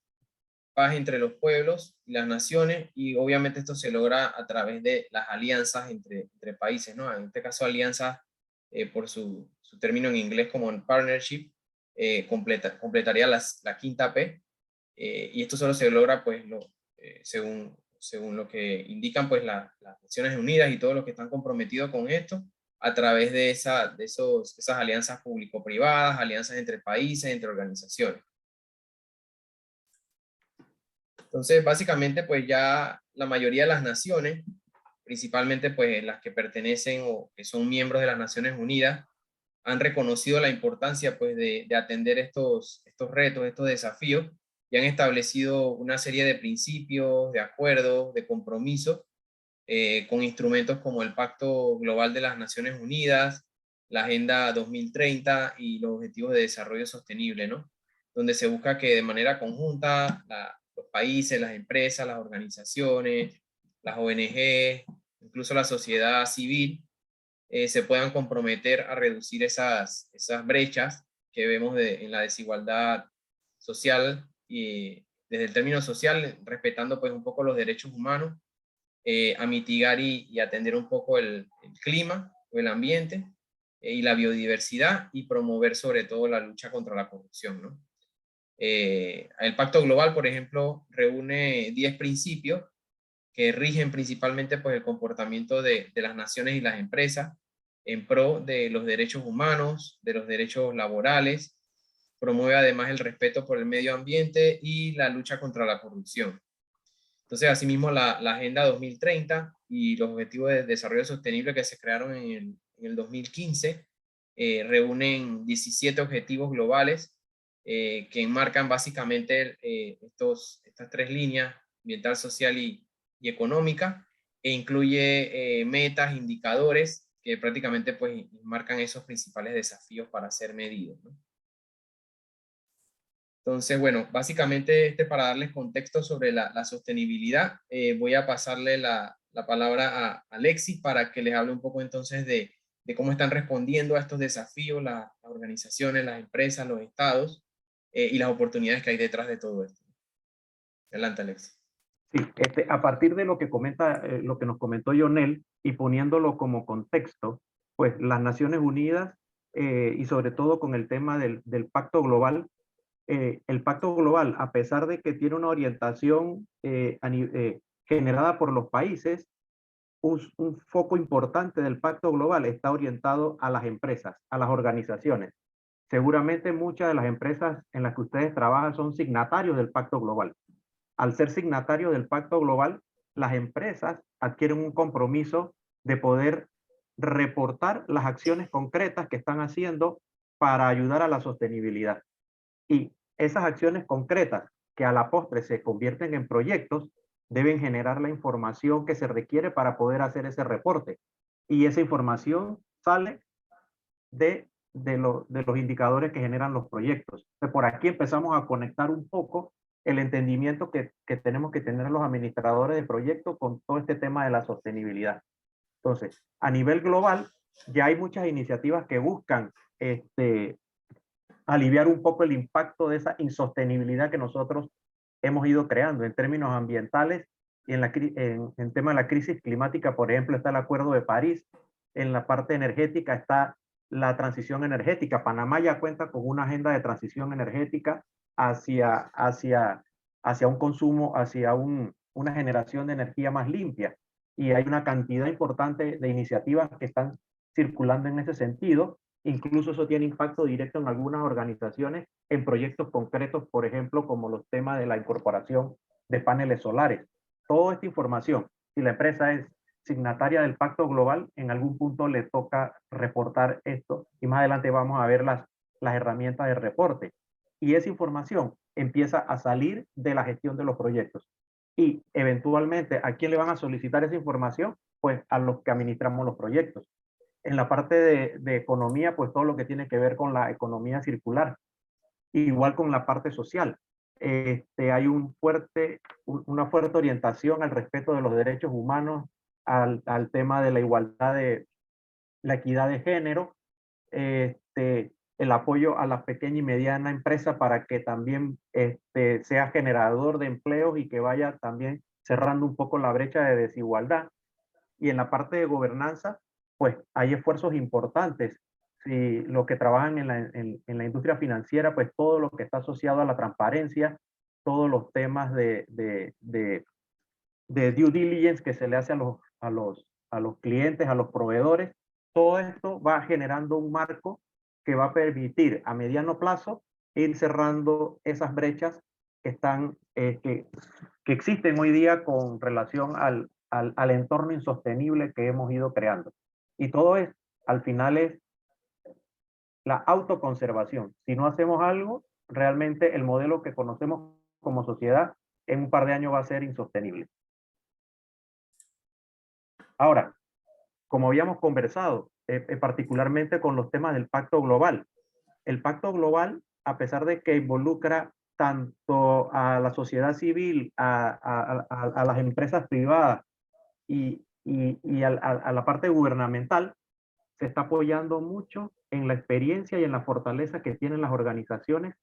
S2: paz entre los pueblos y las naciones, y obviamente esto se logra a través de las alianzas entre países, ¿no? En este caso alianzas, por su término en inglés como en partnership, completaría la quinta P, y esto solo se logra pues según lo que indican pues las Naciones Unidas y todos los que están comprometidos con esto, a través de esas alianzas público-privadas, alianzas entre países, entre organizaciones. Entonces, básicamente, pues ya la mayoría de las naciones, principalmente pues las que pertenecen o que son miembros de las Naciones Unidas, han reconocido la importancia pues de atender estos retos, estos desafíos, y han establecido una serie de principios, de acuerdos, de compromisos, con instrumentos como el Pacto Global de las Naciones Unidas, la Agenda 2030 y los Objetivos de Desarrollo Sostenible, ¿no? Donde se busca que de manera conjunta los países, las empresas, las organizaciones, las ONG, incluso la sociedad civil, se puedan comprometer a reducir esas brechas que vemos en la desigualdad social, y desde el término social, respetando pues un poco los derechos humanos, a mitigar y atender un poco el clima o el ambiente, y la biodiversidad, y promover sobre todo la lucha contra la corrupción, ¿no? El Pacto Global, por ejemplo, reúne 10 principios que rigen principalmente pues, el comportamiento de las naciones y las empresas en pro de los derechos humanos, de los derechos laborales, promueve además el respeto por el medio ambiente y la lucha contra la corrupción. Entonces, asimismo, la Agenda 2030 y los Objetivos de Desarrollo Sostenible que se crearon en el 2015 reúnen 17 objetivos globales que enmarcan básicamente estas 3 líneas, ambiental, social y económica, e incluye metas, indicadores que prácticamente pues, marcan esos principales desafíos para ser medidos, ¿no? Entonces, bueno, básicamente para darles contexto sobre la sostenibilidad, voy a pasarle la palabra a Alexis para que les hable un poco entonces de cómo están respondiendo a estos desafíos las organizaciones, las empresas, los estados, y las oportunidades que hay detrás de todo esto. Adelante, Alexis.
S3: Sí, a partir de lo que lo que nos comentó Yonel, y poniéndolo como contexto, pues las Naciones Unidas, y sobre todo con el tema del Pacto Global, el Pacto Global, a pesar de que tiene una orientación generada por los países, un foco importante del Pacto Global está orientado a las empresas, a las organizaciones. Seguramente muchas de las empresas en las que ustedes trabajan son signatarios del Pacto Global. Al ser signatarios del Pacto Global, las empresas adquieren un compromiso de poder reportar las acciones concretas que están haciendo para ayudar a la sostenibilidad. Y esas acciones concretas, que a la postre se convierten en proyectos, deben generar la información que se requiere para poder hacer ese reporte. Y esa información sale de los indicadores que generan los proyectos. Entonces, por aquí empezamos a conectar un poco el entendimiento que tenemos que tener los administradores de proyectos con todo este tema de la sostenibilidad. Entonces, a nivel global, ya hay muchas iniciativas que buscan aliviar un poco el impacto de esa insostenibilidad que nosotros hemos ido creando en términos ambientales y en tema de la crisis climática. Por ejemplo, está el Acuerdo de París. En la parte energética está la transición energética. Panamá ya cuenta con una agenda de transición energética hacia un consumo, hacia una generación de energía más limpia. Y hay una cantidad importante de iniciativas que están circulando en ese sentido. Incluso eso tiene impacto directo en algunas organizaciones, en proyectos concretos, por ejemplo, como los temas de la incorporación de paneles solares. Toda esta información, si la empresa es signataria del Pacto Global, en algún punto le toca reportar esto y más adelante vamos a ver las herramientas de reporte. Y esa información empieza a salir de la gestión de los proyectos. Y eventualmente, ¿a quién le van a solicitar esa información? Pues a los que administramos los proyectos. En la parte de economía, pues todo lo que tiene que ver con la economía circular. Igual con la parte social. Hay una fuerte orientación al respeto de los derechos humanos, al tema de la igualdad, de la equidad de género, el apoyo a la pequeña y mediana empresa para que también sea generador de empleos y que vaya también cerrando un poco la brecha de desigualdad. Y en la parte de gobernanza, pues hay esfuerzos importantes. Si los que trabajan en la industria financiera, pues todo lo que está asociado a la transparencia, todos los temas de due diligence que se le hace a los clientes, a los proveedores, todo esto va generando un marco que va a permitir a mediano plazo ir cerrando esas brechas que están, que existen hoy día con relación al entorno insostenible que hemos ido creando. Y todo es, al final es la autoconservación. Si no hacemos algo, realmente el modelo que conocemos como sociedad en un par de años va a ser insostenible. Ahora, como habíamos conversado, particularmente con los temas del Pacto Global. El Pacto Global, a pesar de que involucra tanto a la sociedad civil, a las empresas privadas y a la parte gubernamental, se está apoyando mucho en la experiencia y en la fortaleza que tienen las organizaciones,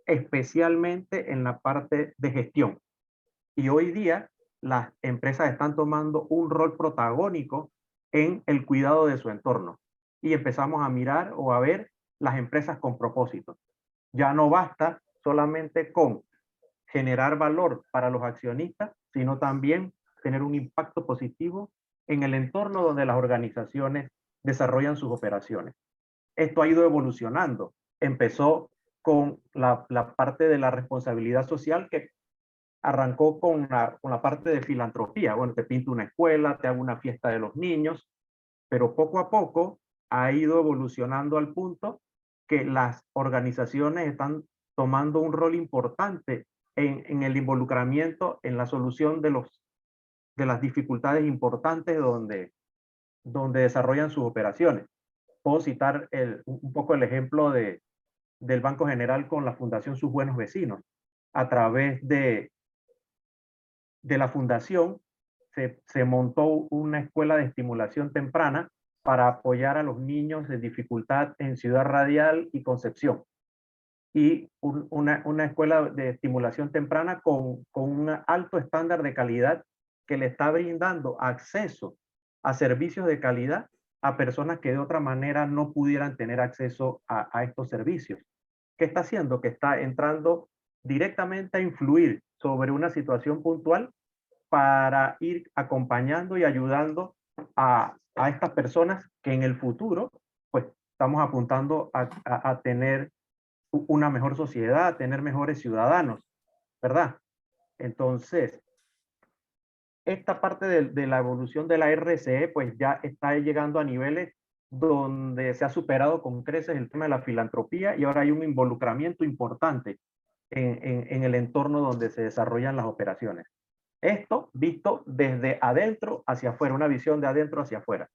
S3: especialmente en la parte de gestión. Y hoy día las empresas están tomando un rol protagónico en el cuidado de su entorno. Y empezamos a mirar o a ver las empresas con propósito. Ya no basta solamente con generar valor para los accionistas, sino también tener un impacto positivo en el entorno donde las organizaciones desarrollan sus operaciones. Esto ha ido evolucionando. Empezó con la parte de la responsabilidad social que arrancó con la parte de filantropía. Bueno, te pinto una escuela, te hago una fiesta de los niños, pero poco a poco ha ido evolucionando al punto que las organizaciones están tomando un rol importante en el involucramiento, en la solución de las dificultades importantes donde desarrollan sus operaciones. Puedo citar un poco el ejemplo del Banco General con la Fundación Sus Buenos Vecinos. A través de la fundación se montó una escuela de estimulación temprana para apoyar a los niños de dificultad en Ciudad Radial y Concepción. Y una escuela de estimulación temprana con un alto estándar de calidad que le está brindando acceso a servicios de calidad a personas que de otra manera no pudieran tener acceso a estos servicios. ¿Qué está haciendo? Que está entrando directamente a influir sobre una situación puntual para ir acompañando y ayudando a estas personas que en el futuro, pues estamos apuntando a tener una mejor sociedad, a tener mejores ciudadanos, ¿verdad? Entonces, esta parte de la evolución de la RCE, pues ya está llegando a niveles donde se ha superado con creces el tema de la filantropía y ahora hay un involucramiento importante en el entorno donde se desarrollan las operaciones. Esto visto desde adentro hacia afuera, una visión de adentro hacia afuera.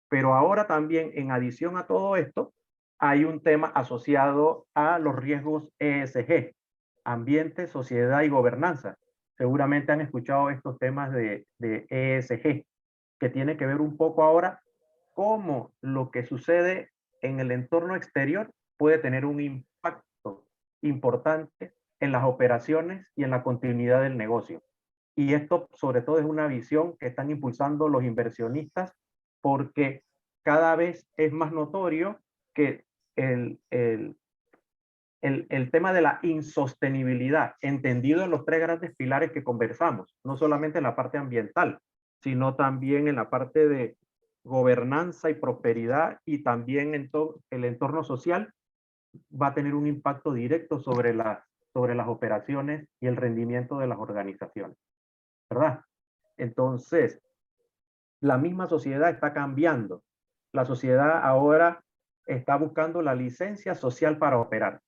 S3: Pero ahora también, en adición a todo esto, hay un tema asociado a los riesgos ESG, ambiente, sociedad y gobernanza. Seguramente han escuchado estos temas de ESG, que tiene que ver un poco ahora cómo lo que sucede en el entorno exterior puede tener un impacto importante en las operaciones y en la continuidad del negocio. Y esto sobre todo es una visión que están impulsando los inversionistas, porque cada vez es más notorio que el tema de la insostenibilidad, entendido en los tres grandes pilares que conversamos, no solamente en la parte ambiental, sino también en la parte de gobernanza y prosperidad, y también en todo el entorno social, va a tener un impacto directo sobre las operaciones y el rendimiento de las organizaciones, ¿verdad? Entonces, la misma sociedad está cambiando. La sociedad ahora está buscando la licencia social para operar.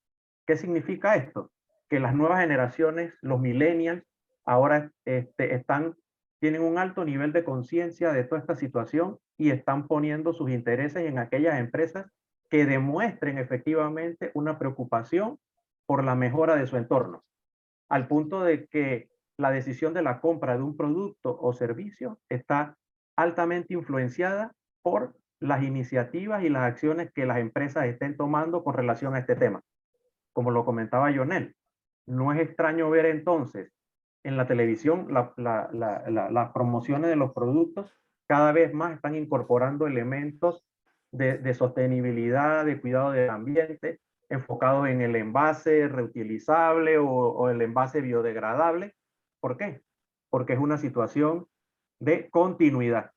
S3: ¿Qué significa esto? Que las nuevas generaciones, los millennials, ahora tienen un alto nivel de conciencia de toda esta situación y están poniendo sus intereses en aquellas empresas que demuestren efectivamente una preocupación por la mejora de su entorno, al punto de que la decisión de la compra de un producto o servicio está altamente influenciada por las iniciativas y las acciones que las empresas estén tomando con relación a este tema. Como lo comentaba Lionel, no es extraño ver entonces en la televisión las promociones de los productos cada vez más están incorporando elementos de sostenibilidad, de cuidado del ambiente, enfocados en el envase reutilizable o el envase biodegradable. ¿Por qué? Porque es una situación de continuidad.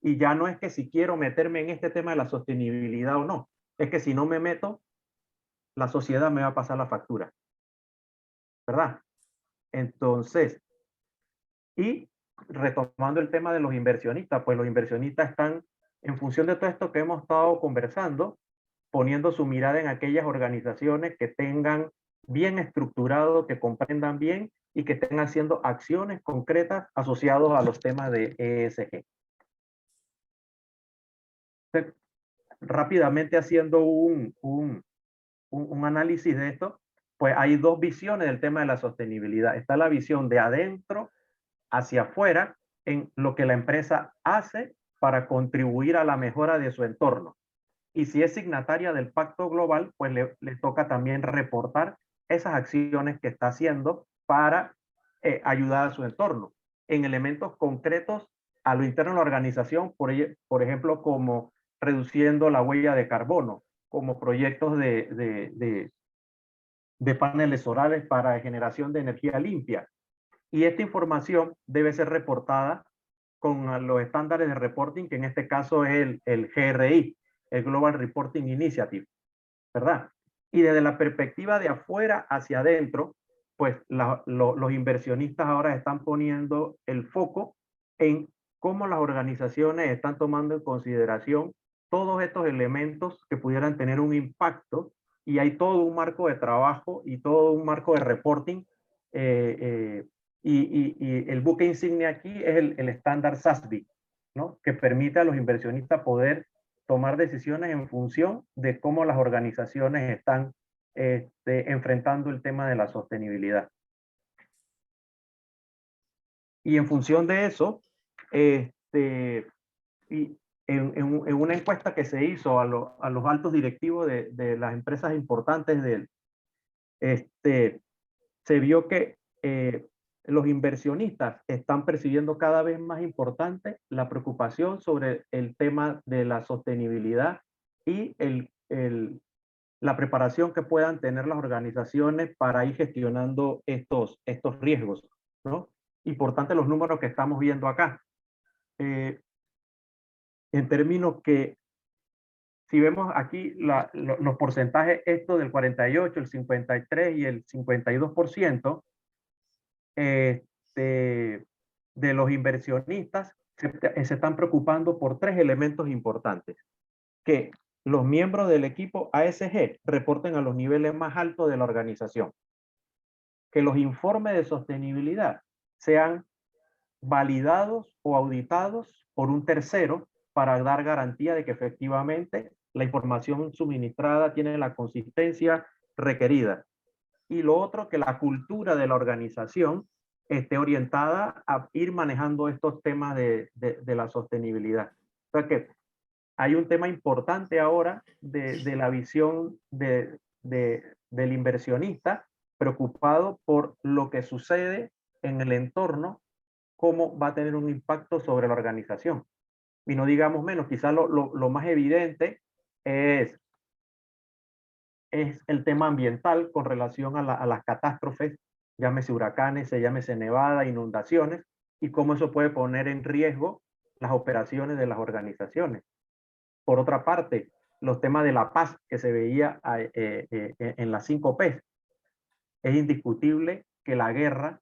S3: Y ya no es que si quiero meterme en este tema de la sostenibilidad o no, es que si no me meto, la sociedad me va a pasar la factura, ¿verdad? Entonces, y retomando el tema de los inversionistas, pues los inversionistas están, en función de todo esto que hemos estado conversando, poniendo su mirada en aquellas organizaciones que tengan bien estructurado, que comprendan bien y que estén haciendo acciones concretas asociadas a los temas de ESG. Entonces, rápidamente haciendo un análisis de esto, pues hay dos visiones del tema de la sostenibilidad. Está la visión de adentro hacia afuera en lo que la empresa hace para contribuir a la mejora de su entorno. Y si es signataria del Pacto Global, pues le toca también reportar esas acciones que está haciendo para ayudar a su entorno en elementos concretos a lo interno de la organización, por ejemplo, como reduciendo la huella de carbono, como proyectos de paneles solares para generación de energía limpia. Y esta información debe ser reportada con los estándares de reporting, que en este caso es el GRI, el Global Reporting Initiative, ¿verdad? Y desde la perspectiva de afuera hacia adentro, pues los inversionistas ahora están poniendo el foco en cómo las organizaciones están tomando en consideración todos estos elementos que pudieran tener un impacto, y hay todo un marco de trabajo y todo un marco de reporting, y el buque insignia aquí es el estándar SASB, ¿no? Que permite a los inversionistas poder tomar decisiones en función de cómo las organizaciones están enfrentando el tema de la sostenibilidad. Y en función de eso, y en una encuesta que se hizo a los altos directivos de las empresas importantes se vio que los inversionistas están percibiendo cada vez más importante la preocupación sobre el tema de la sostenibilidad y la preparación que puedan tener las organizaciones para ir gestionando estos riesgos, ¿no? Importante los números que estamos viendo acá. En términos que, si vemos aquí los porcentajes, esto del 48, el 53 y el 52%, de los inversionistas se están preocupando por tres elementos importantes: que los miembros del equipo ASG reporten a los niveles más altos de la organización, que los informes de sostenibilidad sean validados o auditados por un tercero para dar garantía de que efectivamente la información suministrada tiene la consistencia requerida. Y lo otro, que la cultura de la organización esté orientada a ir manejando estos temas de la sostenibilidad. O sea que hay un tema importante ahora de la visión del inversionista preocupado por lo que sucede en el entorno, cómo va a tener un impacto sobre la organización. Y no digamos menos, quizás lo más evidente es el tema ambiental con relación a las catástrofes, llámese huracanes, llámese nevada, inundaciones, y cómo eso puede poner en riesgo las operaciones de las organizaciones. Por otra parte, los temas de la paz que se veía en las 5P. Es indiscutible que la guerra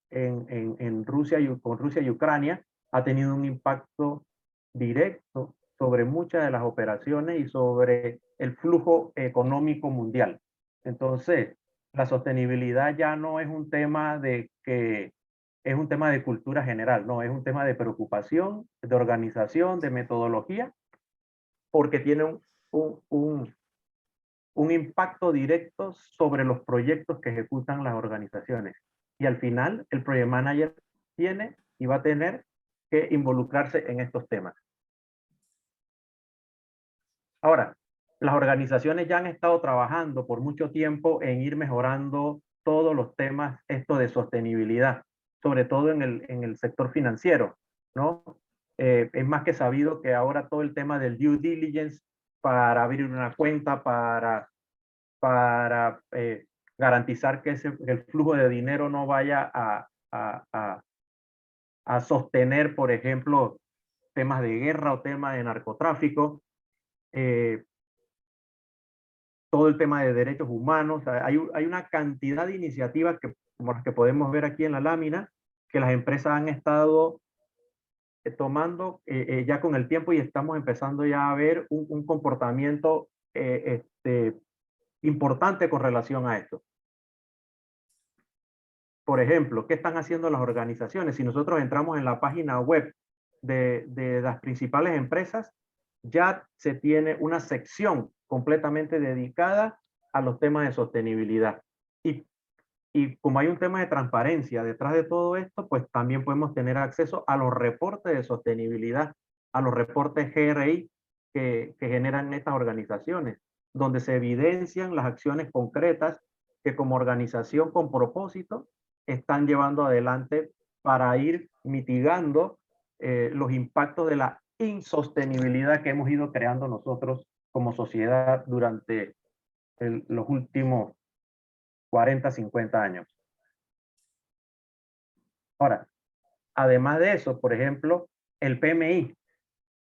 S3: con Rusia y Ucrania ha tenido un impacto directo sobre muchas de las operaciones y sobre el flujo económico mundial. Entonces, la sostenibilidad ya no es un tema es un tema de cultura general, no, es un tema de preocupación, de organización, de metodología, porque tiene un impacto directo sobre los proyectos que ejecutan las organizaciones. Y al final, el project manager tiene y va a tener que involucrarse en estos temas. Ahora, las organizaciones ya han estado trabajando por mucho tiempo en ir mejorando todos los temas de sostenibilidad, sobre todo en el sector financiero, ¿no? Es más que sabido que ahora todo el tema del due diligence para abrir una cuenta, para garantizar que el flujo de dinero no vaya a sostener, por ejemplo, temas de guerra o temas de narcotráfico, todo el tema de derechos humanos. Hay una cantidad de iniciativas como las que podemos ver aquí en la lámina, que las empresas han estado tomando ya con el tiempo, y estamos empezando ya a ver un comportamiento importante con relación a esto. Por ejemplo, ¿qué están haciendo las organizaciones? Si nosotros entramos en la página web de las principales empresas, ya se tiene una sección completamente dedicada a los temas de sostenibilidad. Y como hay un tema de transparencia detrás de todo esto, pues también podemos tener acceso a los reportes de sostenibilidad, a los reportes GRI que generan estas organizaciones, donde se evidencian las acciones concretas que como organización con propósito están llevando adelante para ir mitigando los impactos de la insostenibilidad que hemos ido creando nosotros como sociedad durante los últimos 40, 50 años. Ahora, además de eso, por ejemplo, el PMI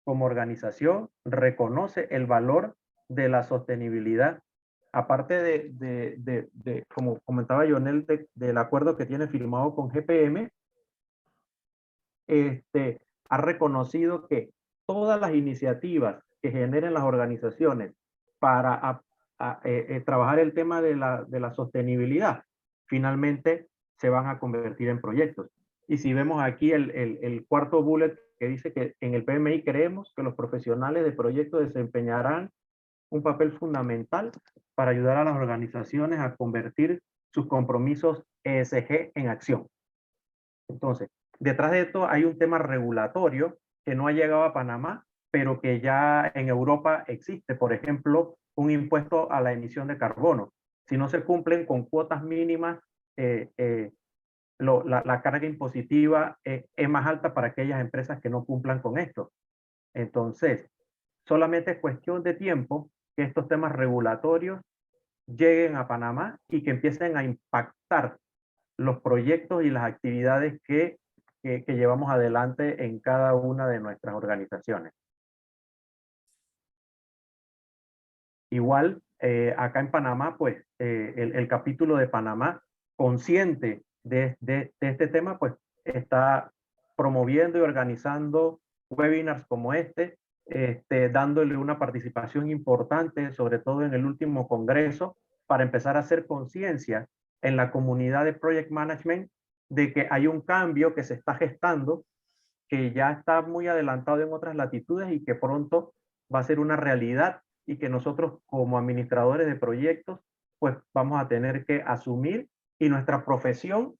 S3: como organización reconoce el valor de la sostenibilidad. Aparte como comentaba Lionel, del acuerdo que tiene firmado con GPM, ha reconocido que todas las iniciativas que generen las organizaciones para trabajar el tema de la sostenibilidad, finalmente se van a convertir en proyectos. Y si vemos aquí el cuarto bullet que dice que en el PMI creemos que los profesionales de proyectos desempeñarán un papel fundamental para ayudar a las organizaciones a convertir sus compromisos ESG en acción. Entonces, detrás de esto hay un tema regulatorio que no ha llegado a Panamá, pero que ya en Europa existe. Por ejemplo, un impuesto a la emisión de carbono. Si no se cumplen con cuotas mínimas, la carga impositiva es más alta para aquellas empresas que no cumplan con esto. Entonces, solamente es cuestión de tiempo que estos temas regulatorios lleguen a Panamá y que empiecen a impactar los proyectos y las actividades que llevamos adelante en cada una de nuestras organizaciones. Igual, acá en Panamá, pues el capítulo de Panamá, consciente de este tema, pues está promoviendo y organizando webinars como dándole una participación importante, sobre todo en el último congreso, para empezar a hacer conciencia en la comunidad de Project Management de que hay un cambio que se está gestando que ya está muy adelantado en otras latitudes y que pronto va a ser una realidad y que nosotros como administradores de proyectos pues vamos a tener que asumir, y nuestra profesión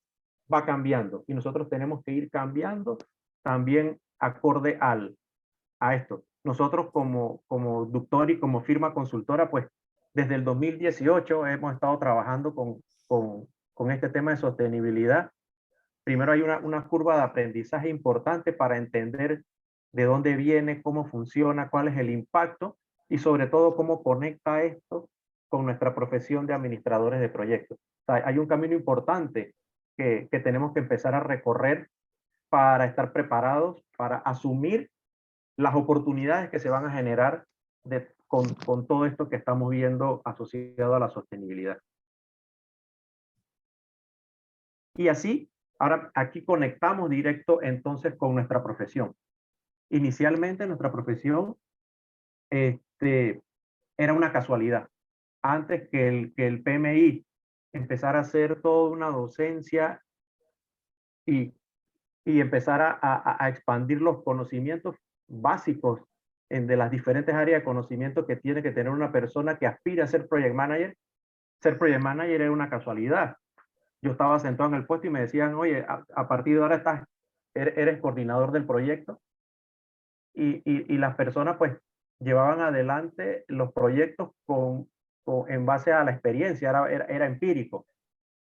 S3: va cambiando y nosotros tenemos que ir cambiando también acorde a esto. Nosotros como Ductor y como firma consultora, pues desde el 2018 hemos estado trabajando con este tema de sostenibilidad. Primero hay una curva de aprendizaje importante para entender de dónde viene, cómo funciona, cuál es el impacto y sobre todo cómo conecta esto con nuestra profesión de administradores de proyectos. O sea, hay un camino importante que tenemos que empezar a recorrer para estar preparados, para asumir las oportunidades que se van a generar con todo esto que estamos viendo asociado a la sostenibilidad. Y así, ahora aquí conectamos directo entonces con nuestra profesión. Inicialmente nuestra profesión era una casualidad. Antes que el PMI empezara a hacer toda una docencia y, y empezar a expandir los conocimientos básicos de las diferentes áreas de conocimiento que tiene que tener una persona que aspira a ser project manager era una casualidad. Yo estaba sentado en el puesto y me decían, oye, a partir de ahora eres coordinador del proyecto, y las personas pues llevaban adelante los proyectos en base a la experiencia, era empírico.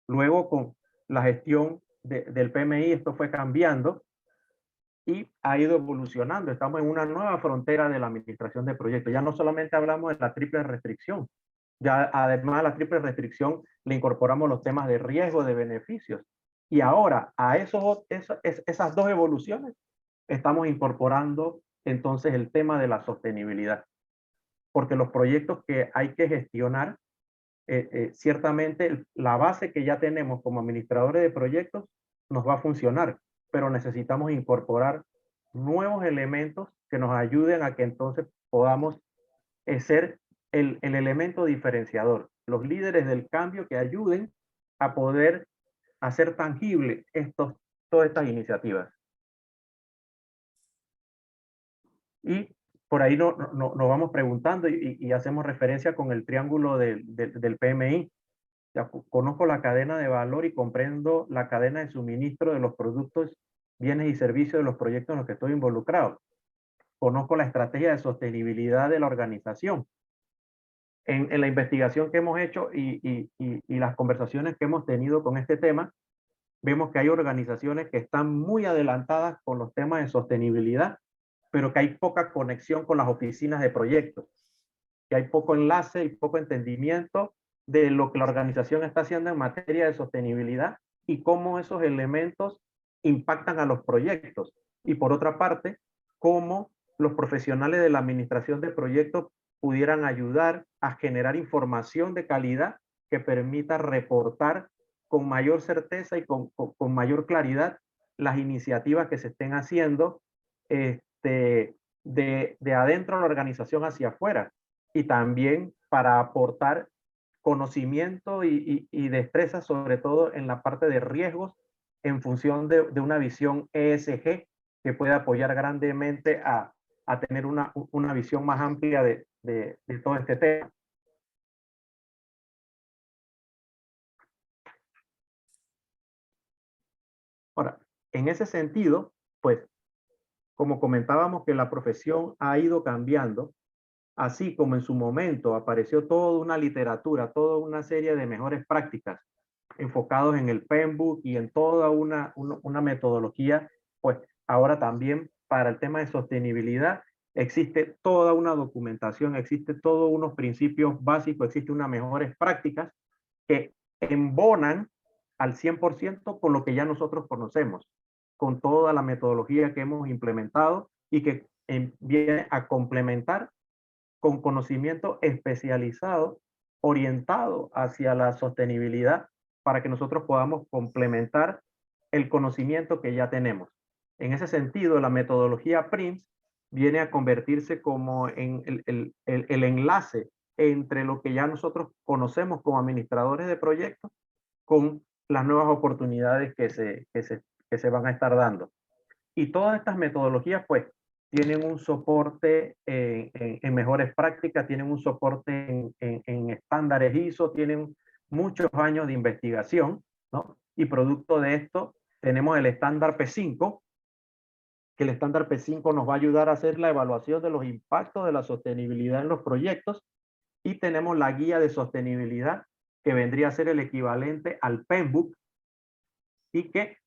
S3: Luego con la gestión del PMI esto fue cambiando y ha ido evolucionando. Estamos en una nueva frontera de la administración de proyectos. Ya no solamente hablamos de la triple restricción, ya además de la triple restricción le incorporamos los temas de riesgo, de beneficios. Y ahora a esas dos evoluciones estamos incorporando entonces el tema de la sostenibilidad. Porque los proyectos que hay que gestionar, ciertamente la base que ya tenemos como administradores de proyectos nos va a funcionar, pero necesitamos incorporar nuevos elementos que nos ayuden a que entonces podamos ser el elemento diferenciador, los líderes del cambio que ayuden a poder hacer tangible todas estas iniciativas. Y por ahí nos vamos preguntando y hacemos referencia con el triángulo del PMI. Ya conozco la cadena de valor y comprendo la cadena de suministro de los productos, bienes y servicios de los proyectos en los que estoy involucrado. Conozco la estrategia de sostenibilidad de la organización. En la investigación que hemos hecho y las conversaciones que hemos tenido con este tema, vemos que hay organizaciones que están muy adelantadas con los temas de sostenibilidad, pero que hay poca conexión con las oficinas de proyectos, que hay poco enlace y poco entendimiento de lo que la organización está haciendo en materia de sostenibilidad y cómo esos elementos impactan a los proyectos. Y por otra parte, cómo los profesionales de la administración de proyectos pudieran ayudar a generar información de calidad que permita reportar con mayor certeza y con mayor claridad las iniciativas que se estén haciendo de adentro de la organización hacia afuera, y también para aportar conocimiento y destreza, sobre todo en la parte de riesgos, en función de una visión ESG que puede apoyar grandemente a tener una visión más amplia de todo este tema. Ahora, en ese sentido, pues, como comentábamos que la profesión ha ido cambiando, así como en su momento apareció toda una literatura, toda una serie de mejores prácticas enfocados en el PMBOK y en toda una metodología, pues ahora también para el tema de sostenibilidad existe toda una documentación, existe todos unos principios básicos, existe unas mejores prácticas que embonan al 100% con lo que ya nosotros conocemos, con toda la metodología que hemos implementado y que viene a complementar con conocimiento especializado orientado hacia la sostenibilidad para que nosotros podamos complementar el conocimiento que ya tenemos. En ese sentido, la metodología PRINCE viene a convertirse como en el enlace entre lo que ya nosotros conocemos como administradores de proyectos con las nuevas oportunidades que se van a estar dando. Y todas estas metodologías, pues, tienen un soporte en mejores prácticas, tienen un soporte en estándares ISO, tienen muchos años de investigación, ¿no? Y producto de esto, tenemos el estándar P5, que el estándar P5 nos va a ayudar a hacer la evaluación de los impactos de la sostenibilidad en los proyectos, y tenemos la guía de sostenibilidad, que vendría a ser el equivalente al PMBOK, y que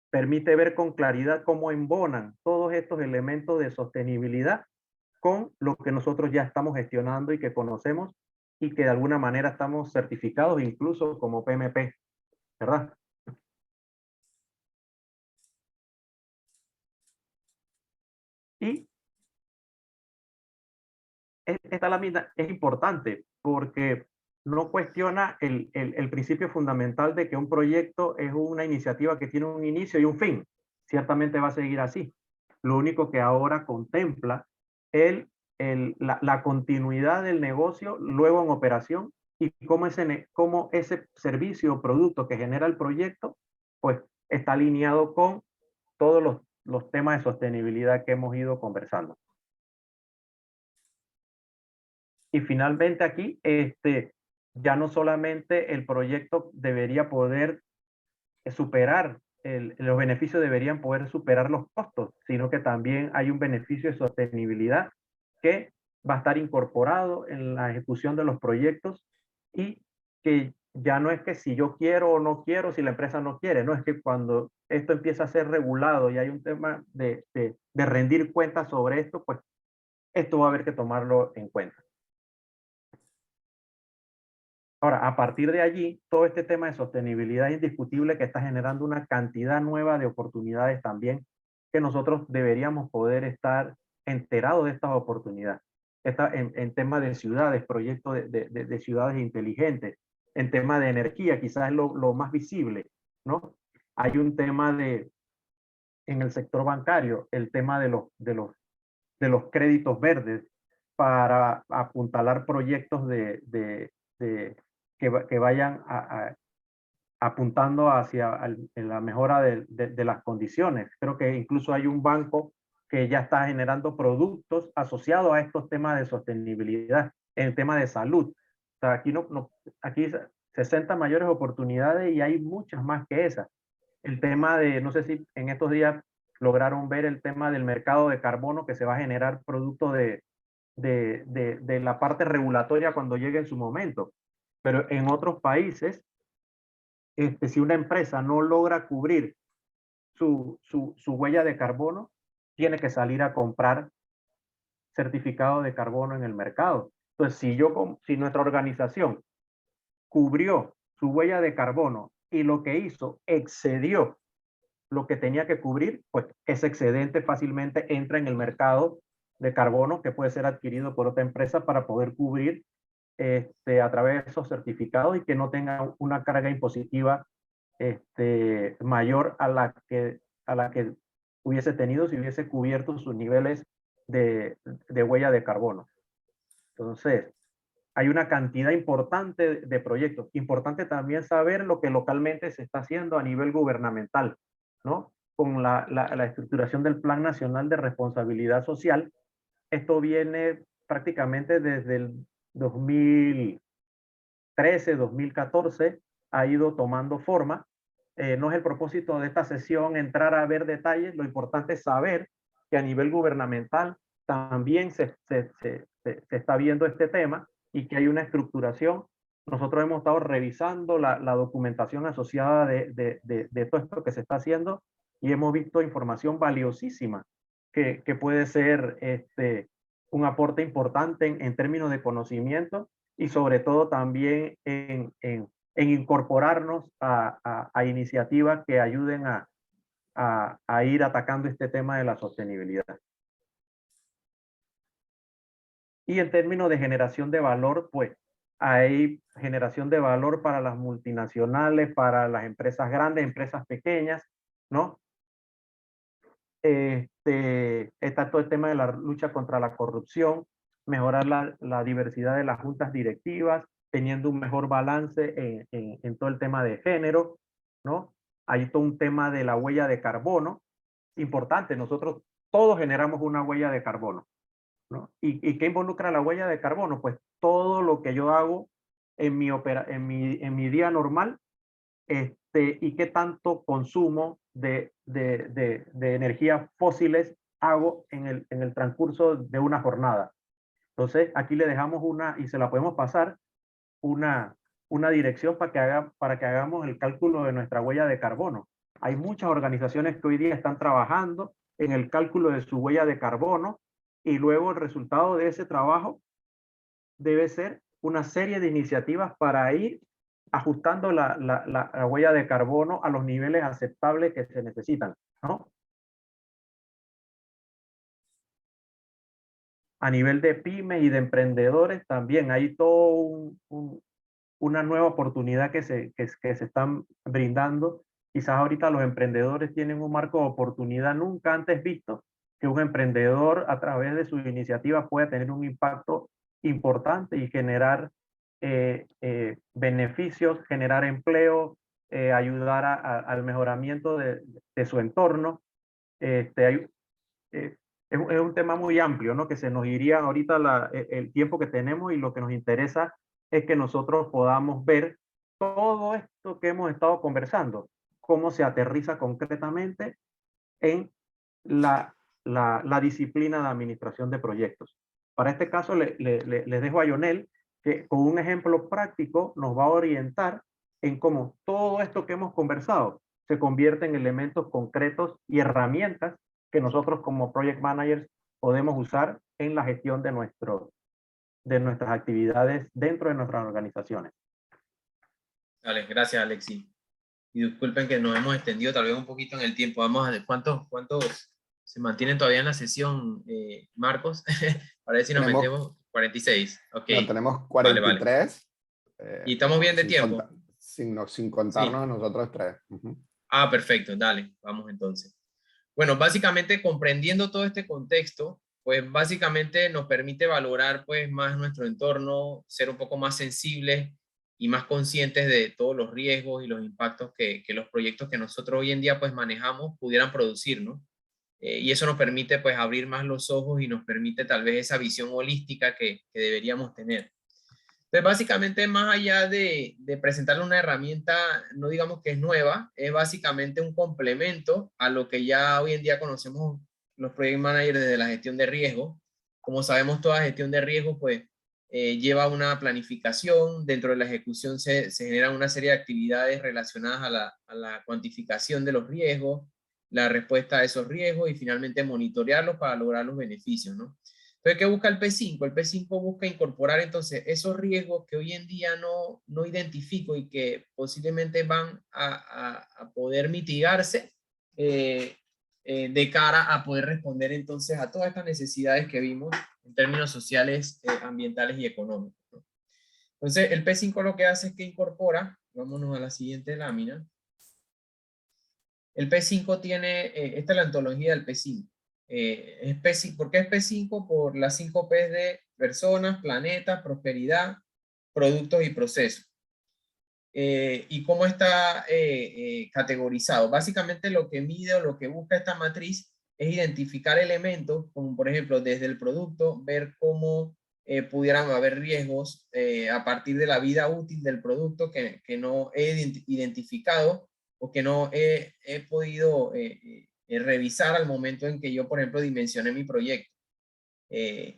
S3: permite ver con claridad cómo embonan todos estos elementos de sostenibilidad con lo que nosotros ya estamos gestionando y que conocemos y que de alguna manera estamos certificados incluso como PMP, ¿verdad? Y esta lámina es importante porque no cuestiona el principio fundamental de que un proyecto es una iniciativa que tiene un inicio y un fin. Ciertamente va a seguir así. Lo único que ahora contempla la continuidad del negocio luego en operación, y cómo ese servicio o producto que genera el proyecto pues está alineado con todos los temas de sostenibilidad que hemos ido conversando. Y finalmente aquí, ya no solamente el proyecto debería poder superar, los beneficios deberían poder superar los costos, sino que también hay un beneficio de sostenibilidad que va a estar incorporado en la ejecución de los proyectos, y que ya no es que si yo quiero o no quiero, si la empresa no quiere, no, es que cuando esto empieza a ser regulado y hay un tema de rendir cuentas sobre esto, pues esto va a haber que tomarlo en cuenta. Ahora, a partir de allí, todo este tema de sostenibilidad es indiscutible que está generando una cantidad nueva de oportunidades también, que nosotros deberíamos poder estar enterados de estas oportunidades. En temas de ciudades, proyectos de ciudades inteligentes, en tema de energía, quizás es lo más visible, ¿no? Hay un tema en el sector bancario, el tema de los créditos verdes para apuntalar proyectos que vayan apuntando hacia la mejora de las condiciones. Creo que incluso hay un banco que ya está generando productos asociados a estos temas de sostenibilidad, en el tema de salud. O sea, aquí 60 mayores oportunidades y hay muchas más que esas. El tema de, no sé si en estos días lograron ver el tema del mercado de carbono que se va a generar producto de la parte regulatoria cuando llegue en su momento. Pero en otros países, si una empresa no logra cubrir su huella de carbono, tiene que salir a comprar certificado de carbono en el mercado. Entonces, si nuestra organización cubrió su huella de carbono y lo que hizo excedió lo que tenía que cubrir, pues ese excedente fácilmente entra en el mercado de carbono que puede ser adquirido por otra empresa para poder cubrir a través de esos certificados, y que no tenga una carga impositiva mayor a la que hubiese tenido si hubiese cubierto sus niveles de huella de carbono. Entonces, hay una cantidad importante de proyectos. Importante también saber lo que localmente se está haciendo a nivel gubernamental, ¿no? Con la estructuración del Plan Nacional de Responsabilidad Social. Esto viene prácticamente desde el 2013, 2014, ha ido tomando forma. No es el propósito de esta sesión entrar a ver detalles, lo importante es saber que a nivel gubernamental también se está viendo este tema y que hay una estructuración. Nosotros hemos estado revisando la documentación asociada de todo esto que se está haciendo, y hemos visto información valiosísima que puede ser un aporte importante en términos de conocimiento, y sobre todo también en incorporarnos a iniciativas que ayuden a ir atacando este tema de la sostenibilidad. Y en términos de generación de valor, pues hay generación de valor para las multinacionales, para las empresas grandes, empresas pequeñas, ¿no? Está todo el tema de la lucha contra la corrupción, mejorar la diversidad de las juntas directivas, teniendo un mejor balance en todo el tema de género, ¿no? Hay todo un tema de la huella de carbono. importante. Nosotros todos generamos una huella de carbono, ¿no? ¿Y qué involucra la huella de carbono? Pues todo lo que yo hago en mi día normal, y qué tanto consumo de energías fósiles hago en el transcurso de una jornada. Entonces, aquí le dejamos y se la podemos pasar, una dirección para que hagamos el cálculo de nuestra huella de carbono. Hay muchas organizaciones que hoy día están trabajando en el cálculo de su huella de carbono, y luego el resultado de ese trabajo debe ser una serie de iniciativas para ir ajustando la huella de carbono a los niveles aceptables que se necesitan, ¿no? A nivel de pymes y de emprendedores también hay todo una nueva oportunidad que se están brindando. Quizás ahorita los emprendedores tienen un marco de oportunidad nunca antes visto, que un emprendedor a través de sus iniciativas puede tener un impacto importante y generar beneficios, generar empleo, ayudar al mejoramiento de su entorno. Es un tema muy amplio, ¿no? Que se nos iría ahorita el tiempo que tenemos, y lo que nos interesa es que nosotros podamos ver todo esto que hemos estado conversando, cómo se aterriza concretamente en la disciplina de administración de proyectos. Para este caso, les dejo a Lionel, que con un ejemplo práctico nos va a orientar en cómo todo esto que hemos conversado se convierte en elementos concretos y herramientas que nosotros como project managers podemos usar en la gestión de nuestras actividades dentro de nuestras organizaciones.
S2: Vale, gracias, Alexis. Y disculpen que nos hemos extendido tal vez un poquito en el tiempo. Vamos a ver cuántos se mantienen todavía en la sesión, Marcos. Para ver si nos metemos 46. Ok.
S1: No, tenemos
S2: 43.
S1: Vale.
S2: ¿Y estamos bien de tiempo?
S1: Sin contarnos a nosotros tres.
S2: Ah, perfecto. Dale, vamos entonces. Bueno, básicamente comprendiendo todo este contexto, pues básicamente nos permite valorar pues más nuestro entorno, ser un poco más sensibles y más conscientes de todos los riesgos y los impactos que los proyectos que nosotros hoy en día pues manejamos pudieran producir, ¿no? Y eso nos permite pues abrir más los ojos y nos permite tal vez esa visión holística que deberíamos tener. Entonces, básicamente, más allá de presentarle una herramienta, no digamos que es nueva, es básicamente un complemento a lo que ya hoy en día conocemos los project managers desde la gestión de riesgo. Como sabemos, toda gestión de riesgo pues lleva una planificación. Dentro de la ejecución se generan una serie de actividades relacionadas a la cuantificación de los riesgos, la respuesta a esos riesgos y finalmente monitorearlos para lograr los beneficios, ¿no? Entonces, ¿qué busca el P5? El P5 busca incorporar entonces esos riesgos que hoy en día no identifico y que posiblemente van a poder mitigarse de cara a poder responder entonces a todas estas necesidades que vimos en términos sociales, ambientales y económicos, ¿no? Entonces, el P5 lo que hace es que incorpora, vámonos a la siguiente lámina. El P5 tiene, esta es la ontología del P5. ¿Por qué es P5? Por las 5 P de personas, planeta, prosperidad, productos y procesos. ¿Y cómo está categorizado? Básicamente lo que mide o lo que busca esta matriz es identificar elementos, como por ejemplo desde el producto, ver cómo pudieran haber riesgos a partir de la vida útil del producto que no he identificado o que no he podido revisar al momento en que yo, por ejemplo, dimensioné mi proyecto.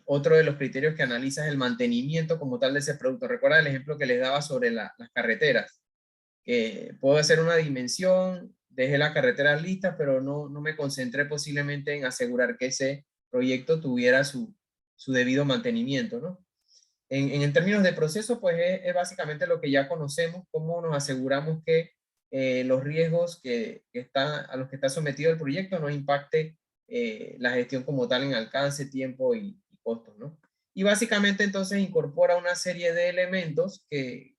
S2: Otro de los criterios que analiza es el mantenimiento como tal de ese producto. Recuerda el ejemplo que les daba sobre las carreteras, que puedo hacer una dimensión, dejé las carreteras listas, pero no me concentré posiblemente en asegurar que ese proyecto tuviera su debido mantenimiento, ¿no? En términos de proceso, pues es básicamente lo que ya conocemos, cómo nos aseguramos que los riesgos a los que está sometido el proyecto no impacte la gestión como tal en alcance, tiempo y costos, ¿no? Y básicamente entonces incorpora una serie de elementos que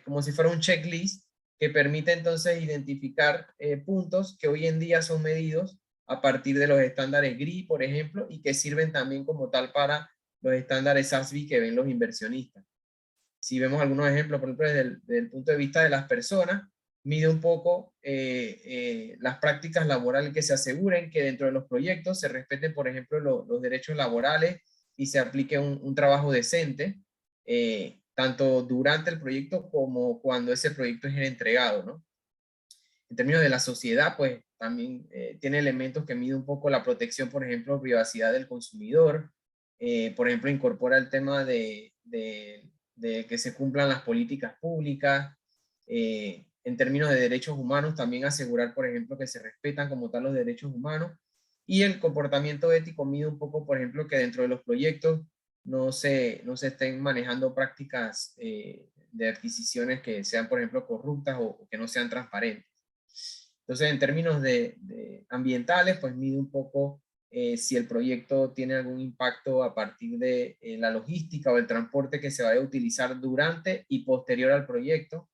S2: como si fuera un checklist que permite entonces identificar puntos que hoy en día son medidos a partir de los estándares GRI, por ejemplo, y que sirven también como tal para los estándares SASB que ven los inversionistas. Si vemos algunos ejemplos, por ejemplo, desde el punto de vista de las personas, mide un poco las prácticas laborales, que se aseguren que dentro de los proyectos se respeten, por ejemplo, los derechos laborales y se aplique un trabajo decente, tanto durante el proyecto como cuando ese proyecto es entregado, ¿no? En términos de la sociedad, pues también tiene elementos que miden un poco la protección, por ejemplo, privacidad del consumidor. Por ejemplo, incorpora el tema de que se cumplan las políticas públicas. En términos de derechos humanos, también asegurar, por ejemplo, que se respetan como tal los derechos humanos. Y el comportamiento ético mide un poco, por ejemplo, que dentro de los proyectos no se estén manejando prácticas de adquisiciones que sean, por ejemplo, corruptas o que no sean transparentes. Entonces, en términos de ambientales, pues mide un poco si el proyecto tiene algún impacto a partir de la logística o el transporte que se vaya a utilizar durante y posterior al proyecto.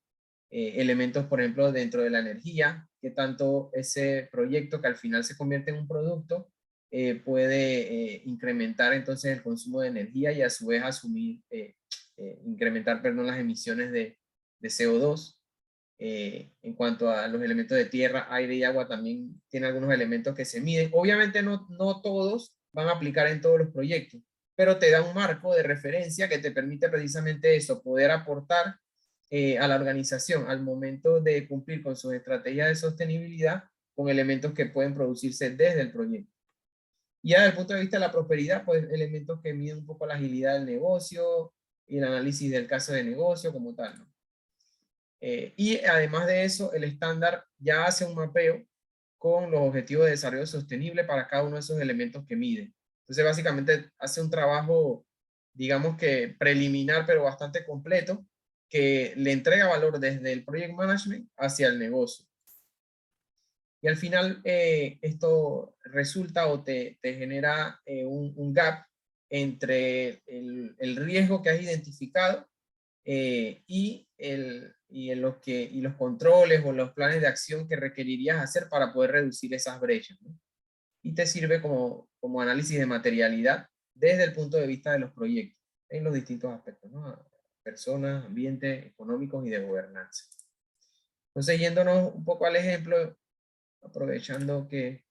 S2: Elementos, por ejemplo, dentro de la energía, que tanto ese proyecto que al final se convierte en un producto puede incrementar entonces el consumo de energía y a su vez incrementar, perdón, las emisiones de CO2. En cuanto a los elementos de tierra, aire y agua, también tiene algunos elementos que se miden. Obviamente no todos van a aplicar en todos los proyectos, pero te da un marco de referencia que te permite precisamente eso, poder aportar a la organización al momento de cumplir con sus estrategias de sostenibilidad con elementos que pueden producirse desde el proyecto. Y ya desde el punto de vista de la prosperidad, pues elementos que miden un poco la agilidad del negocio y el análisis del caso de negocio como tal, ¿no? Y además de eso, el estándar ya hace un mapeo con los objetivos de desarrollo sostenible para cada uno de esos elementos que mide. Entonces, básicamente hace un trabajo, digamos que preliminar, pero bastante completo, que le entrega valor desde el project management hacia el negocio. Y al final esto resulta o te genera un gap entre el riesgo que has identificado y los controles o los planes de acción que requerirías hacer para poder reducir esas brechas, ¿no? Y te sirve como análisis de materialidad desde el punto de vista de los proyectos en los distintos aspectos, ¿no? Personas, ambiente, económicos y de gobernanza. Entonces, yéndonos un poco al ejemplo, aprovechando que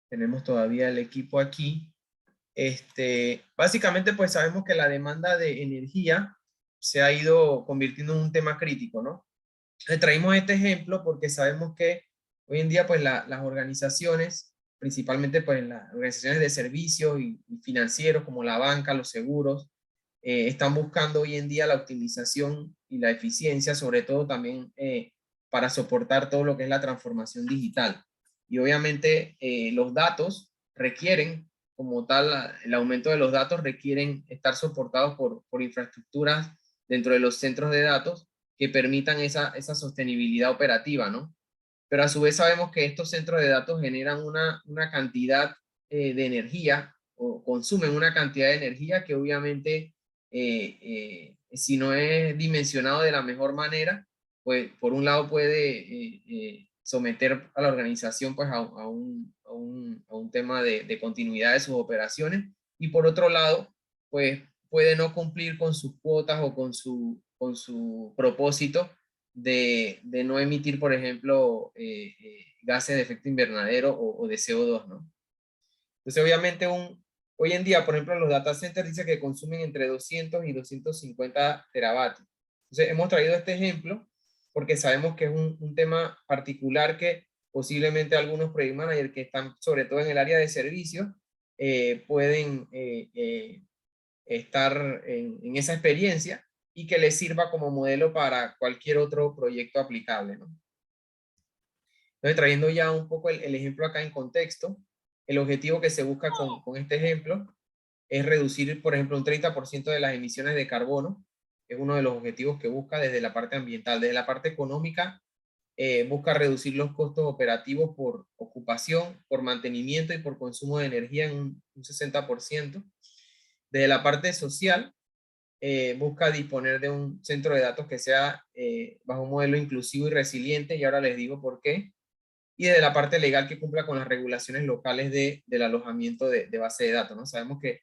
S2: tenemos todavía el equipo aquí, básicamente pues sabemos que la demanda de energía se ha ido convirtiendo en un tema crítico, ¿no? Le traímos este ejemplo porque sabemos que hoy en día pues las organizaciones, principalmente pues las organizaciones de servicios y financieros como la banca, los seguros, están buscando hoy en día la optimización y la eficiencia, sobre todo también para soportar todo lo que es la transformación digital. Y obviamente los datos requieren, como tal, el aumento de los datos requieren estar soportados por infraestructuras dentro de los centros de datos que permitan esa sostenibilidad operativa, ¿no? Pero a su vez sabemos que estos centros de datos generan una cantidad de energía o consumen una cantidad de energía que obviamente si no es dimensionado de la mejor manera, pues por un lado puede someter a la organización pues a un tema de continuidad de sus operaciones y por otro lado pues puede no cumplir con sus cuotas o con su propósito de no emitir, por ejemplo, gases de efecto invernadero o de CO2, ¿no? Entonces, obviamente, hoy en día, por ejemplo, los data centers dicen que consumen entre 200 y 250 teravatios. Entonces, hemos traído este ejemplo porque sabemos que es un tema particular que posiblemente algunos project managers que están sobre todo en el área de servicios pueden estar en esa experiencia y que les sirva como modelo para cualquier otro proyecto aplicable, ¿no? Entonces, trayendo ya un poco el ejemplo acá en contexto, el objetivo que se busca con este ejemplo es reducir, por ejemplo, un 30% de las emisiones de carbono. Es uno de los objetivos que busca desde la parte ambiental. Desde la parte económica, busca reducir los costos operativos por ocupación, por mantenimiento y por consumo de energía en un 60%. Desde la parte social, busca disponer de un centro de datos que sea bajo un modelo inclusivo y resiliente, y ahora les digo por qué. Y desde la parte legal que cumpla con las regulaciones locales del alojamiento de base de datos, ¿no? Sabemos que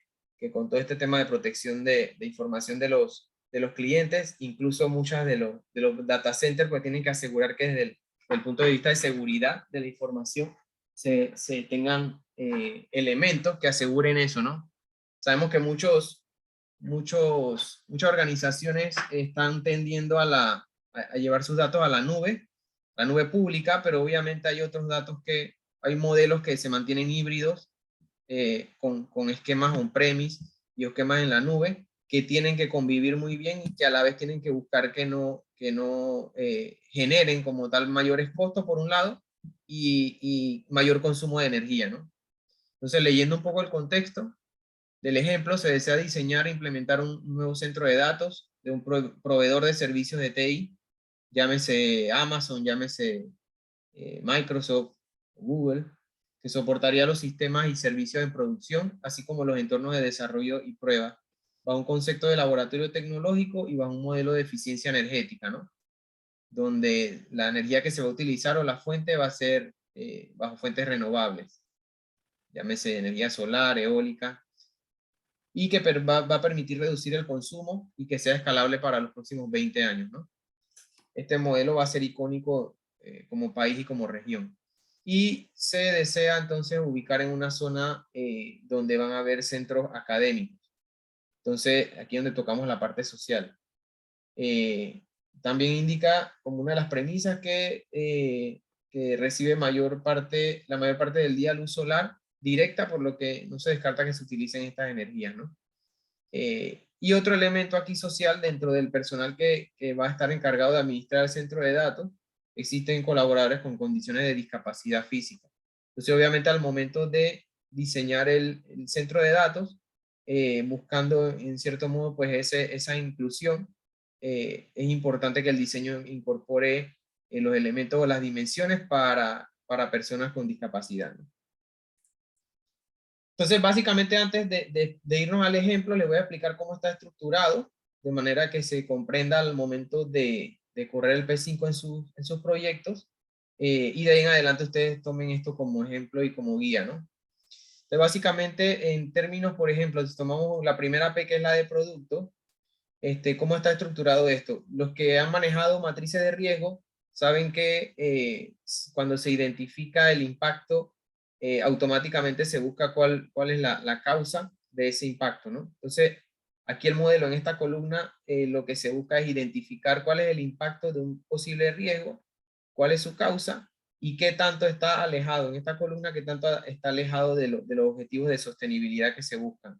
S2: con todo este tema de protección de información de los los clientes, incluso muchas de los data centers pues tienen que asegurar que desde el punto de vista de seguridad de la información se tengan elementos que aseguren eso, ¿no? Sabemos que muchas organizaciones están tendiendo a llevar sus datos a la nube pública, pero obviamente hay otros datos hay modelos que se mantienen híbridos con esquemas on-premise y esquemas en la nube, que tienen que convivir muy bien y que a la vez tienen que buscar que no generen como tal mayores costos por un lado y mayor consumo de energía, ¿no? Entonces, leyendo un poco el contexto del ejemplo, se desea diseñar e implementar un nuevo centro de datos de un proveedor de servicios de TI, llámese Amazon, llámese Microsoft, Google, que soportaría los sistemas y servicios de producción, así como los entornos de desarrollo y prueba, bajo un concepto de laboratorio tecnológico y bajo un modelo de eficiencia energética, ¿no? Donde la energía que se va a utilizar o la fuente va a ser bajo fuentes renovables, llámese energía solar, eólica, y que va a permitir reducir el consumo y que sea escalable para los próximos 20 años, ¿no? Este modelo va a ser icónico como país y como región. Y se desea entonces ubicar en una zona donde van a haber centros académicos. Entonces, aquí es donde tocamos la parte social. También indica como una de las premisas que recibe la mayor parte del día luz solar directa, por lo que no se descarta que se utilicen estas energías, ¿no? Y otro elemento aquí social dentro del personal que va a estar encargado de administrar el centro de datos, existen colaboradores con condiciones de discapacidad física. Entonces, obviamente, al momento de diseñar el centro de datos, buscando en cierto modo pues esa inclusión, es importante que el diseño incorpore los elementos o las dimensiones para personas con discapacidad, ¿no? Entonces, básicamente, antes de irnos al ejemplo, les voy a explicar cómo está estructurado, de manera que se comprenda al momento de correr el P5 en sus proyectos, y de ahí en adelante ustedes tomen esto como ejemplo y como guía, ¿no? Entonces, básicamente, en términos, por ejemplo, si tomamos la primera P, que es la de producto, ¿cómo está estructurado esto? Los que han manejado matrices de riesgo saben que cuando se identifica el impacto, automáticamente se busca cuál es la causa de ese impacto, ¿no? Entonces, aquí el modelo en esta columna, lo que se busca es identificar cuál es el impacto de un posible riesgo, cuál es su causa y qué tanto está alejado, en esta columna, qué tanto está alejado de los objetivos de sostenibilidad que se buscan.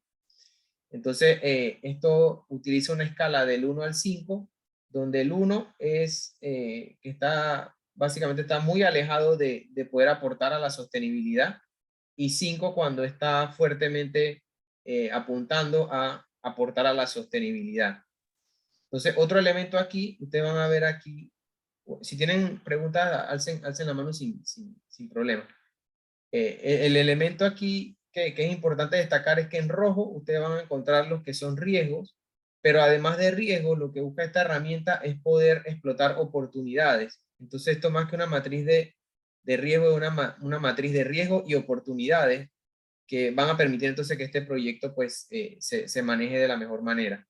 S2: Entonces, esto utiliza una escala del 1 al 5, donde el 1 es que básicamente está muy alejado de poder aportar a la sostenibilidad, y 5 cuando está fuertemente apuntando a aportar a la sostenibilidad. Entonces, otro elemento aquí, ustedes van a ver aquí, si tienen preguntas, alcen la mano sin problema. El elemento aquí que es importante destacar es que en rojo ustedes van a encontrar los que son riesgos, pero además de riesgos, lo que busca esta herramienta es poder explotar oportunidades. Entonces, esto más que una matriz de riesgo, es una matriz de riesgo y oportunidades que van a permitir entonces que este proyecto pues se maneje de la mejor manera.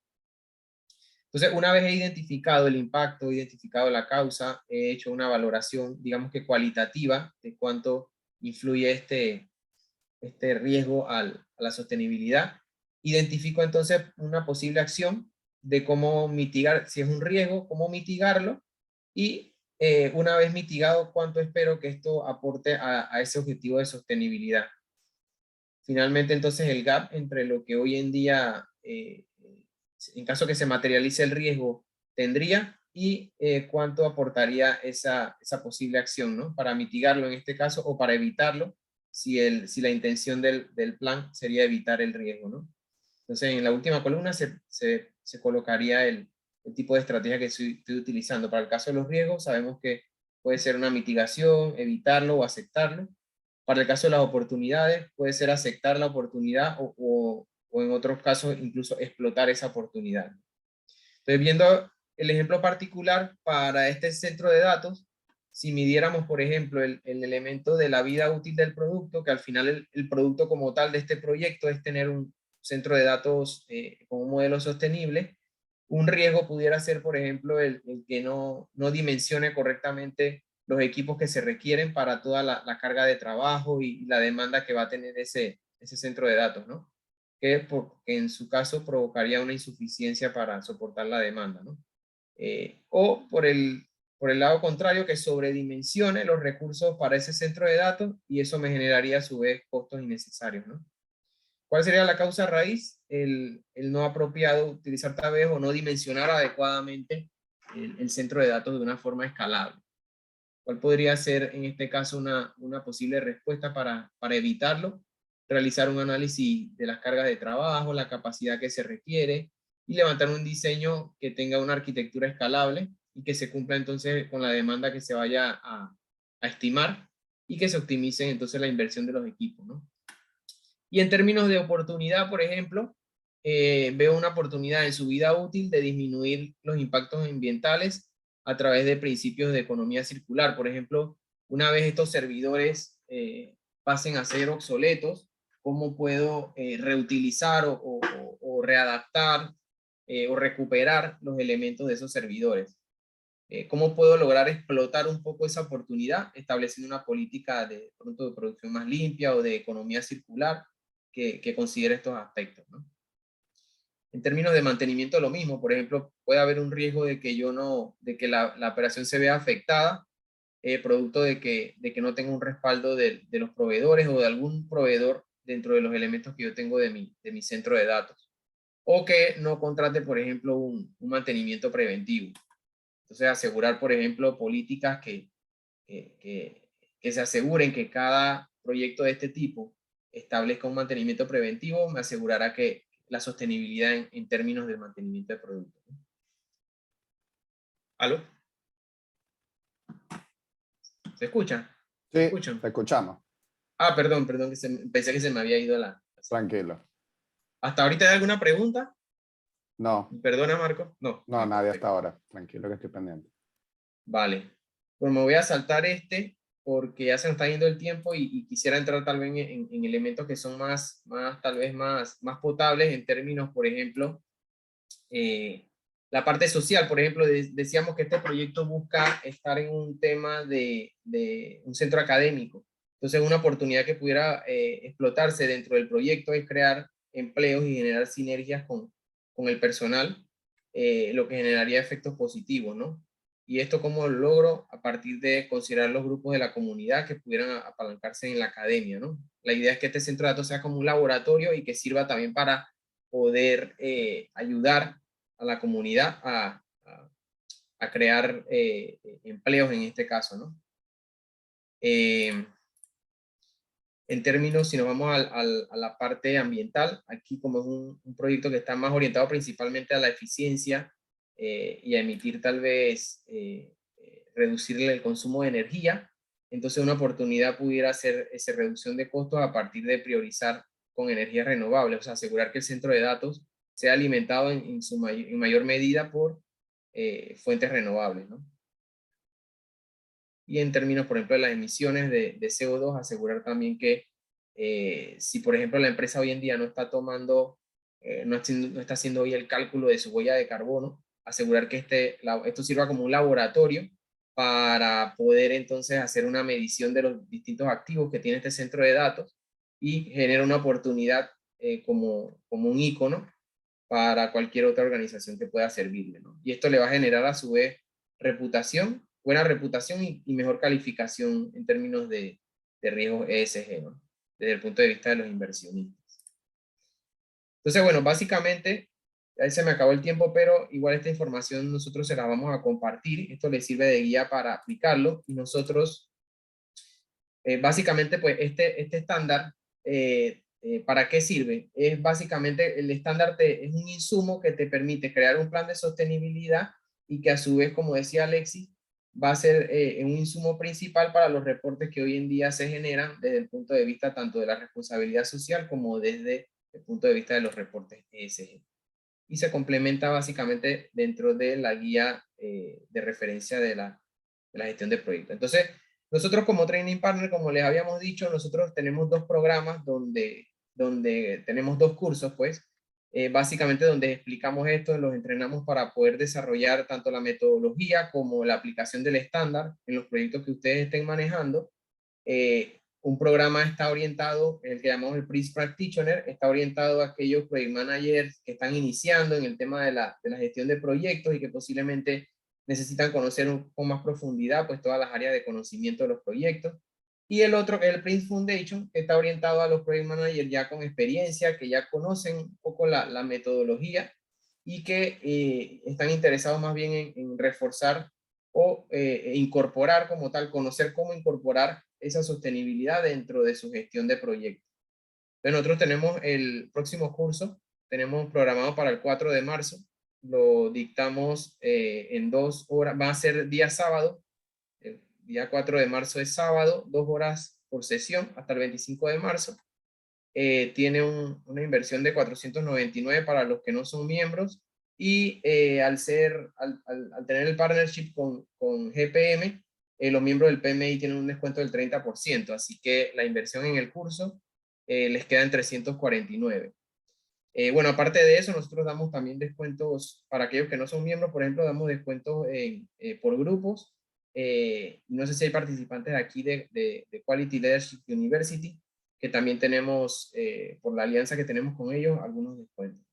S2: Entonces, una vez he identificado el impacto, identificado la causa, he hecho una valoración, digamos que cualitativa, de cuánto influye este riesgo a la sostenibilidad. Identifico entonces una posible acción de cómo mitigar, si es un riesgo, cómo mitigarlo, y una vez mitigado, cuánto espero que esto aporte a ese objetivo de sostenibilidad. Finalmente, entonces, el gap entre lo que hoy en día, en caso que se materialice el riesgo, tendría y cuánto aportaría esa posible acción, ¿no? Para mitigarlo en este caso o para evitarlo, si la intención del plan sería evitar el riesgo, ¿no? Entonces, en la última columna se colocaría el tipo de estrategia que estoy utilizando. Para el caso de los riesgos, sabemos que puede ser una mitigación, evitarlo o aceptarlo. Para el caso de las oportunidades, puede ser aceptar la oportunidad o en otros casos incluso explotar esa oportunidad. Entonces, viendo el ejemplo particular para este centro de datos, si midiéramos, por ejemplo, el elemento de la vida útil del producto, que al final el producto como tal de este proyecto es tener un centro de datos con un modelo sostenible, Un riesgo pudiera ser, por ejemplo, el que no dimensione correctamente los equipos que se requieren para toda la carga de trabajo y la demanda que va a tener ese centro de datos, ¿no? Que en su caso provocaría una insuficiencia para soportar la demanda, ¿no? O por el lado contrario, que sobredimensione los recursos para ese centro de datos y eso me generaría a su vez costos innecesarios, ¿no? ¿Cuál sería la causa raíz? El no apropiado utilizar tal vez o no dimensionar adecuadamente el centro de datos de una forma escalable. ¿Cuál podría ser en este caso una posible respuesta para evitarlo? Realizar un análisis de las cargas de trabajo, la capacidad que se requiere y levantar un diseño que tenga una arquitectura escalable y que se cumpla entonces con la demanda que se vaya a estimar y que se optimice entonces la inversión de los equipos, ¿no? Y en términos de oportunidad, por ejemplo, veo una oportunidad en su vida útil de disminuir los impactos ambientales a través de principios de economía circular. Por ejemplo, una vez estos servidores pasen a ser obsoletos, ¿cómo puedo reutilizar o readaptar o recuperar los elementos de esos servidores? ¿Cómo puedo lograr explotar un poco esa oportunidad estableciendo una política de producción más limpia o de economía circular que considere estos aspectos, ¿no? En términos de mantenimiento, lo mismo. Por ejemplo, puede haber un riesgo de que la operación se vea afectada, producto de que no tenga un respaldo de los proveedores o de algún proveedor dentro de los elementos que yo tengo de mi centro de datos. O que no contrate, por ejemplo, un mantenimiento preventivo. Entonces, asegurar, por ejemplo, políticas que se aseguren que cada proyecto de este tipo establezca un mantenimiento preventivo, me asegurará que la sostenibilidad en términos del mantenimiento de productos. ¿Aló? ¿Se escucha?
S1: Sí,
S2: ¿Escuchan?
S1: te escuchamos.
S2: Ah, perdón, que pensé que se me había ido la...
S1: Tranquilo.
S2: ¿Hasta ahorita hay alguna pregunta?
S1: No,
S2: Perdona, Marco. No.
S1: no,
S2: Ah,
S1: nadie
S2: perfecto.
S1: hasta ahora. Tranquilo que estoy pendiente.
S2: Vale. Pues me voy a saltar porque ya se nos está yendo el tiempo y quisiera entrar tal vez en elementos que son tal vez más potables en términos, por ejemplo, la parte social. Por ejemplo, decíamos que este proyecto busca estar en un tema de un centro académico. Entonces, una oportunidad que pudiera explotarse dentro del proyecto es crear empleos y generar sinergias con el personal, lo que generaría efectos positivos, ¿no? Y esto como lo logro a partir de considerar los grupos de la comunidad que pudieran apalancarse en la academia, ¿no? La idea es que este centro de datos sea como un laboratorio y que sirva también para poder ayudar a la comunidad a crear empleos en este caso, ¿no? En términos, si nos vamos a la parte ambiental, aquí como es un proyecto que está más orientado principalmente a la eficiencia y a emitir tal vez, reducirle el consumo de energía, entonces una oportunidad pudiera ser esa reducción de costos a partir de priorizar con energías renovables, o sea, asegurar que el centro de datos sea alimentado en mayor medida por fuentes renovables, ¿no? Y en términos, por ejemplo, de las emisiones de CO2, asegurar también que si, por ejemplo, la empresa hoy en día no está tomando, no está haciendo hoy el cálculo de su huella de carbono, asegurar que esto sirva como un laboratorio para poder entonces hacer una medición de los distintos activos que tiene este centro de datos y genera una oportunidad como un icono para cualquier otra organización que pueda servirle, ¿no? Y esto le va a generar a su vez reputación, buena reputación y mejor calificación en términos de riesgos ESG, ¿no? Desde el punto de vista de los inversionistas. Entonces, bueno, básicamente, ahí se me acabó el tiempo, pero igual esta información nosotros se la vamos a compartir. Esto les sirve de guía para aplicarlo y nosotros, básicamente, pues este estándar, ¿para qué sirve? Es básicamente, el estándar es un insumo que te permite crear un plan de sostenibilidad y que a su vez, como decía Alexis, va a ser un insumo principal para los reportes que hoy en día se generan desde el punto de vista tanto de la responsabilidad social como desde el punto de vista de los reportes ESG. Y se complementa básicamente dentro de la guía de referencia de la gestión de proyectos. Entonces, nosotros como Training Partner, como les habíamos dicho, nosotros tenemos dos programas donde tenemos dos cursos, pues. básicamente donde explicamos esto, los entrenamos para poder desarrollar tanto la metodología como la aplicación del estándar en los proyectos que ustedes estén manejando. Un programa está orientado, el que llamamos el Prince Practitioner, está orientado a aquellos project managers que están iniciando en el tema de la gestión de proyectos y que posiblemente necesitan conocer con más profundidad pues todas las áreas de conocimiento de los proyectos. Y el otro, que es el Prince Foundation, que está orientado a los project managers ya con experiencia, que ya conocen un poco la metodología y que están interesados más bien en reforzar o incorporar como tal, conocer cómo incorporar esa sostenibilidad dentro de su gestión de proyectos. Entonces nosotros tenemos el próximo curso, tenemos programado para el 4 de marzo, lo dictamos en 2 horas, va a ser día sábado, el día 4 de marzo es sábado, 2 horas por sesión hasta el 25 de marzo. Tiene una inversión de 499 para los que no son miembros y al tener el partnership con GPM, los miembros del PMI tienen un descuento del 30%, así que la inversión en el curso les queda en 349. Bueno, aparte de eso, nosotros damos también descuentos para aquellos que no son miembros, por ejemplo, damos descuentos por grupos. No sé si hay participantes aquí de Quality Leadership University, que también tenemos, por la alianza que tenemos con ellos, algunos descuentos.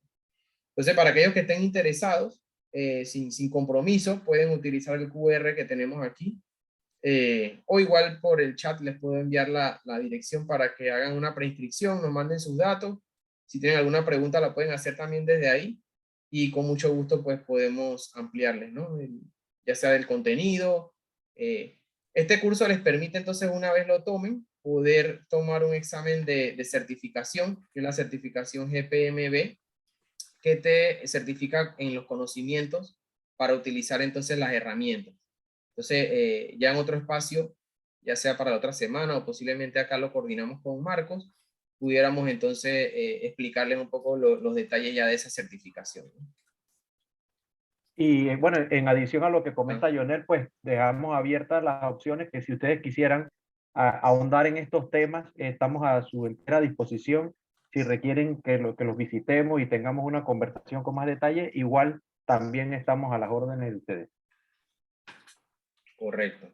S2: Entonces, para aquellos que estén interesados, sin compromiso, pueden utilizar el QR que tenemos aquí, o igual por el chat les puedo enviar la dirección para que hagan una preinscripción, nos manden sus datos. Si tienen alguna pregunta la pueden hacer también desde ahí y con mucho gusto pues podemos ampliarles, ¿no? Ya sea del contenido. Este curso les permite entonces una vez lo tomen poder tomar un examen de certificación, que es la certificación GPMB, que te certifica en los conocimientos para utilizar entonces las herramientas. Entonces, ya en otro espacio, ya sea para la otra semana o posiblemente acá lo coordinamos con Marcos, pudiéramos entonces explicarles un poco los detalles ya de esa certificación, ¿no?
S3: Y bueno, en adición a lo que comenta
S2: Ah,
S3: Lionel, pues dejamos abiertas las opciones que si ustedes quisieran ahondar en estos temas, estamos a su entera disposición. Si requieren que los visitemos y tengamos una conversación con más detalle, igual también estamos a las órdenes de ustedes.
S2: correcto.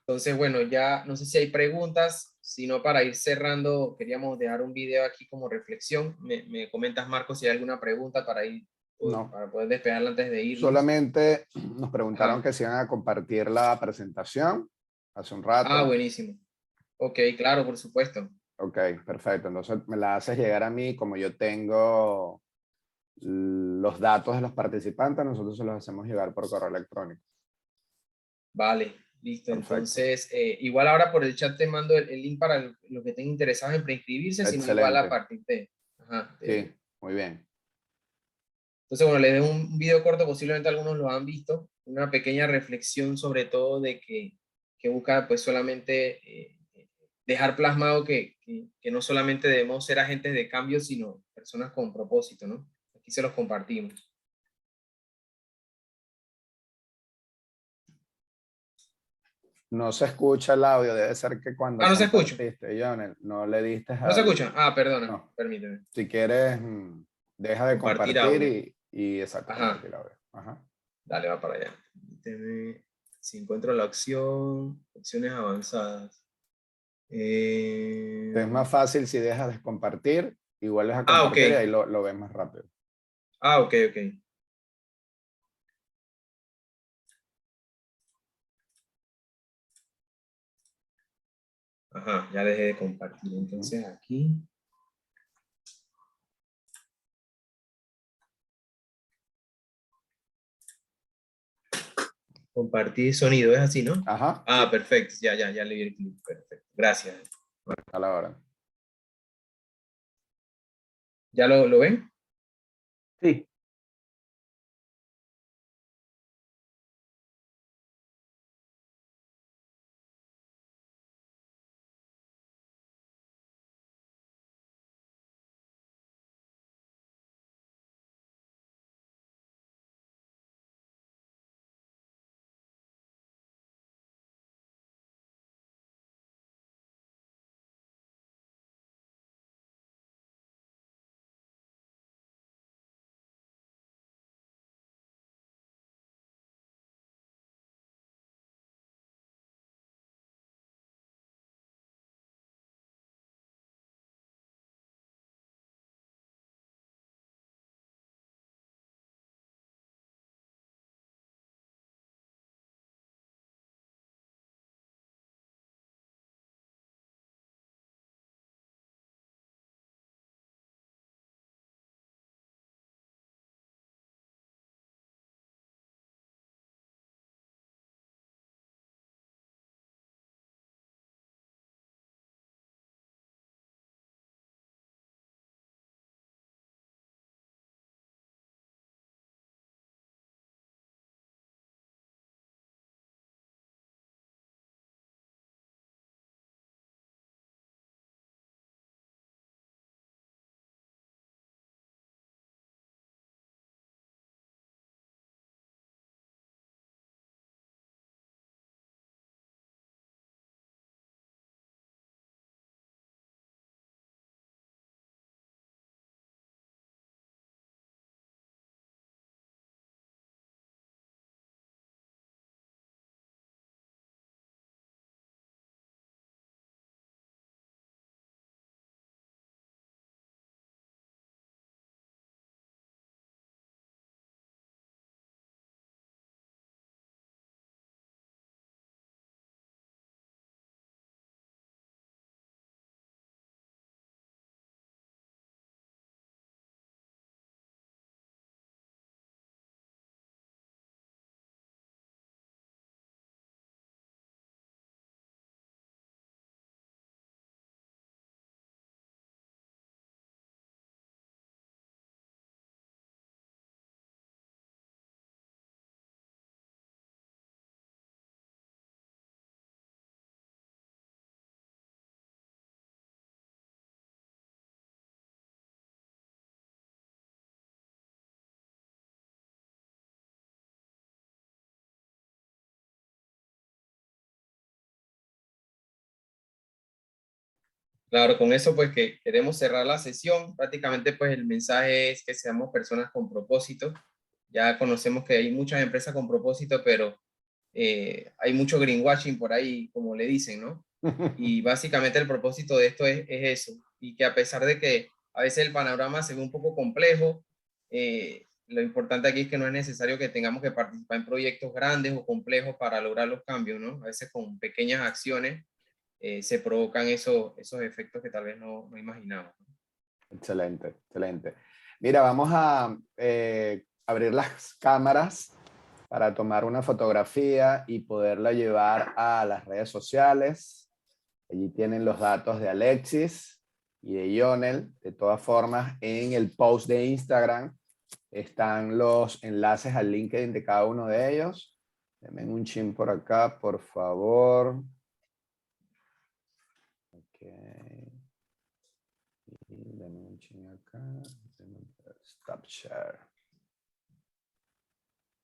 S2: Entonces, bueno, ya no sé si hay preguntas, sino para ir cerrando, queríamos dejar un video aquí como reflexión. Me comentas, Marcos, si hay alguna pregunta para ir,
S1: No,
S2: para poder despejarla antes de irnos.
S1: solamente nos preguntaron
S2: Ajá.
S1: que si iban a compartir la presentación hace un
S2: Ah,
S1: rato.
S2: buenísimo. Ok, claro, por supuesto.
S1: Ok, perfecto. Entonces me la haces llegar a mí, como yo tengo los datos de los participantes, nosotros se los hacemos llegar por correo electrónico.
S2: Vale, listo.
S1: Perfecto.
S2: Entonces, igual ahora por el chat te mando el link para los que estén interesados en preinscribirse, sino igual a
S1: Excelente.
S2: partir de... Ajá,
S1: Sí, muy bien.
S2: entonces, bueno, les dejo un video corto, posiblemente algunos lo han visto, una pequeña reflexión sobre todo de que busca pues solamente dejar plasmado que no solamente debemos ser agentes de cambio, sino personas con propósito, ¿no? Aquí se los compartimos.
S1: No se escucha el audio, debe ser que cuando
S2: Ah, no se escucha.
S1: compartiste, Jonel, no le diste
S2: No se
S1: al...
S2: escucha. Ah, perdona,
S1: No,
S2: permíteme.
S1: si quieres, deja de
S2: Compartir
S1: compartir
S2: audio.
S1: y exacto,
S2: Ajá.
S1: compartir audio. Ajá.
S2: Dale, va para allá. Si encuentro la opción, opciones avanzadas.
S1: Te es más fácil si dejas de compartir y vuelves a
S2: Ok.
S1: compartir y ahí lo ves más rápido.
S2: Ah, ok, ok. Ajá, ya dejé de compartir.
S1: Ujú.
S2: Entonces aquí. Compartir sonido, es así, ¿no?
S1: Ajá,
S2: Ah,
S1: sí,
S2: perfecto. Ya le di el clic. Perfecto. Gracias.
S1: a la hora.
S2: ¿Ya lo ven?
S3: Sí,
S2: Claro, con eso pues que queremos cerrar la sesión. Prácticamente pues el mensaje es que seamos personas con propósito. Ya conocemos que hay muchas empresas con propósito, pero hay mucho greenwashing por ahí, como le dicen, ¿no? Y básicamente el propósito de esto es eso. Y que a pesar de que a veces el panorama se ve un poco complejo, lo importante aquí es que no es necesario que tengamos que participar en proyectos grandes o complejos para lograr los cambios, ¿no? A veces con pequeñas acciones se provocan esos efectos que tal vez no imaginamos.
S1: Excelente, excelente. Mira, vamos a abrir las cámaras para tomar una fotografía y poderla llevar a las redes sociales. Allí tienen los datos de Alexis y de Yonel. De todas formas, en el post de Instagram están los enlaces al LinkedIn de cada uno de ellos. Denme un chin por acá, por favor. Okay. Y denme un chin acá. Stop share.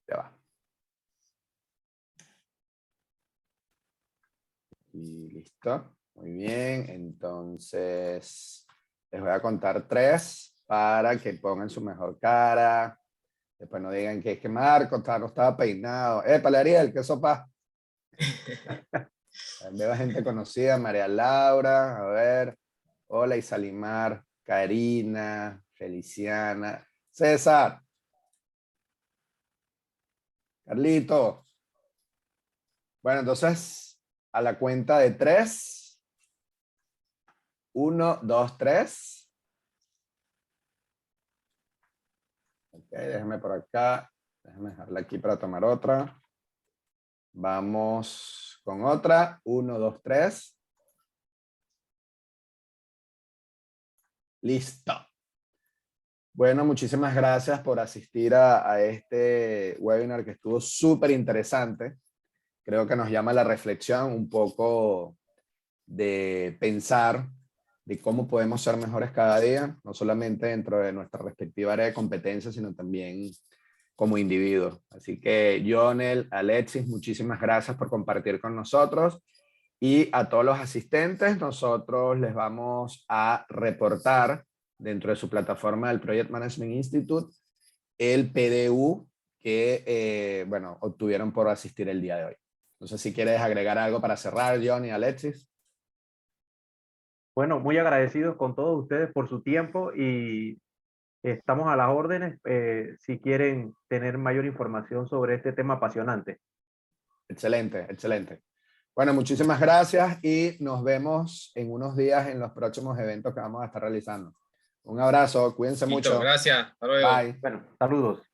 S1: Ya va. Y listo. Muy bien. Entonces, les voy a contar 3 para que pongan su mejor cara. Después no digan que es que Marco no estaba peinado. Ariel, ¿qué sopa? Veo gente conocida, María Laura, a ver. Hola, Isalimar, Karina, Feliciana, César, Carlito. Bueno, entonces, a la cuenta de 3. 1, 2, 3. Ok, déjame por acá. Déjame dejarla aquí para tomar otra. Vamos con otra. 1, 2, 3. Listo. Bueno, muchísimas gracias por asistir a este webinar que estuvo súper interesante. Creo que nos llama a la reflexión un poco de pensar de cómo podemos ser mejores cada día, no solamente dentro de nuestra respectiva área de competencia, sino también como individuos. Así que, Yonel, Alexis, muchísimas gracias por compartir con nosotros. Y a todos los asistentes, nosotros les vamos a reportar dentro de su plataforma del Project Management Institute el PDU que, bueno, obtuvieron por asistir el día de hoy. No sé si quieres agregar algo para cerrar, John y Alexis.
S3: Bueno, muy agradecidos con todos ustedes por su tiempo y estamos a las órdenes si quieren tener mayor información sobre este tema apasionante.
S1: Excelente, excelente. Bueno, muchísimas gracias y nos vemos en unos días en los próximos eventos que vamos a estar realizando. Un abrazo, cuídense
S2: Listo,
S1: mucho.
S2: gracias. Hasta luego.
S1: Bye.
S3: Bueno, saludos.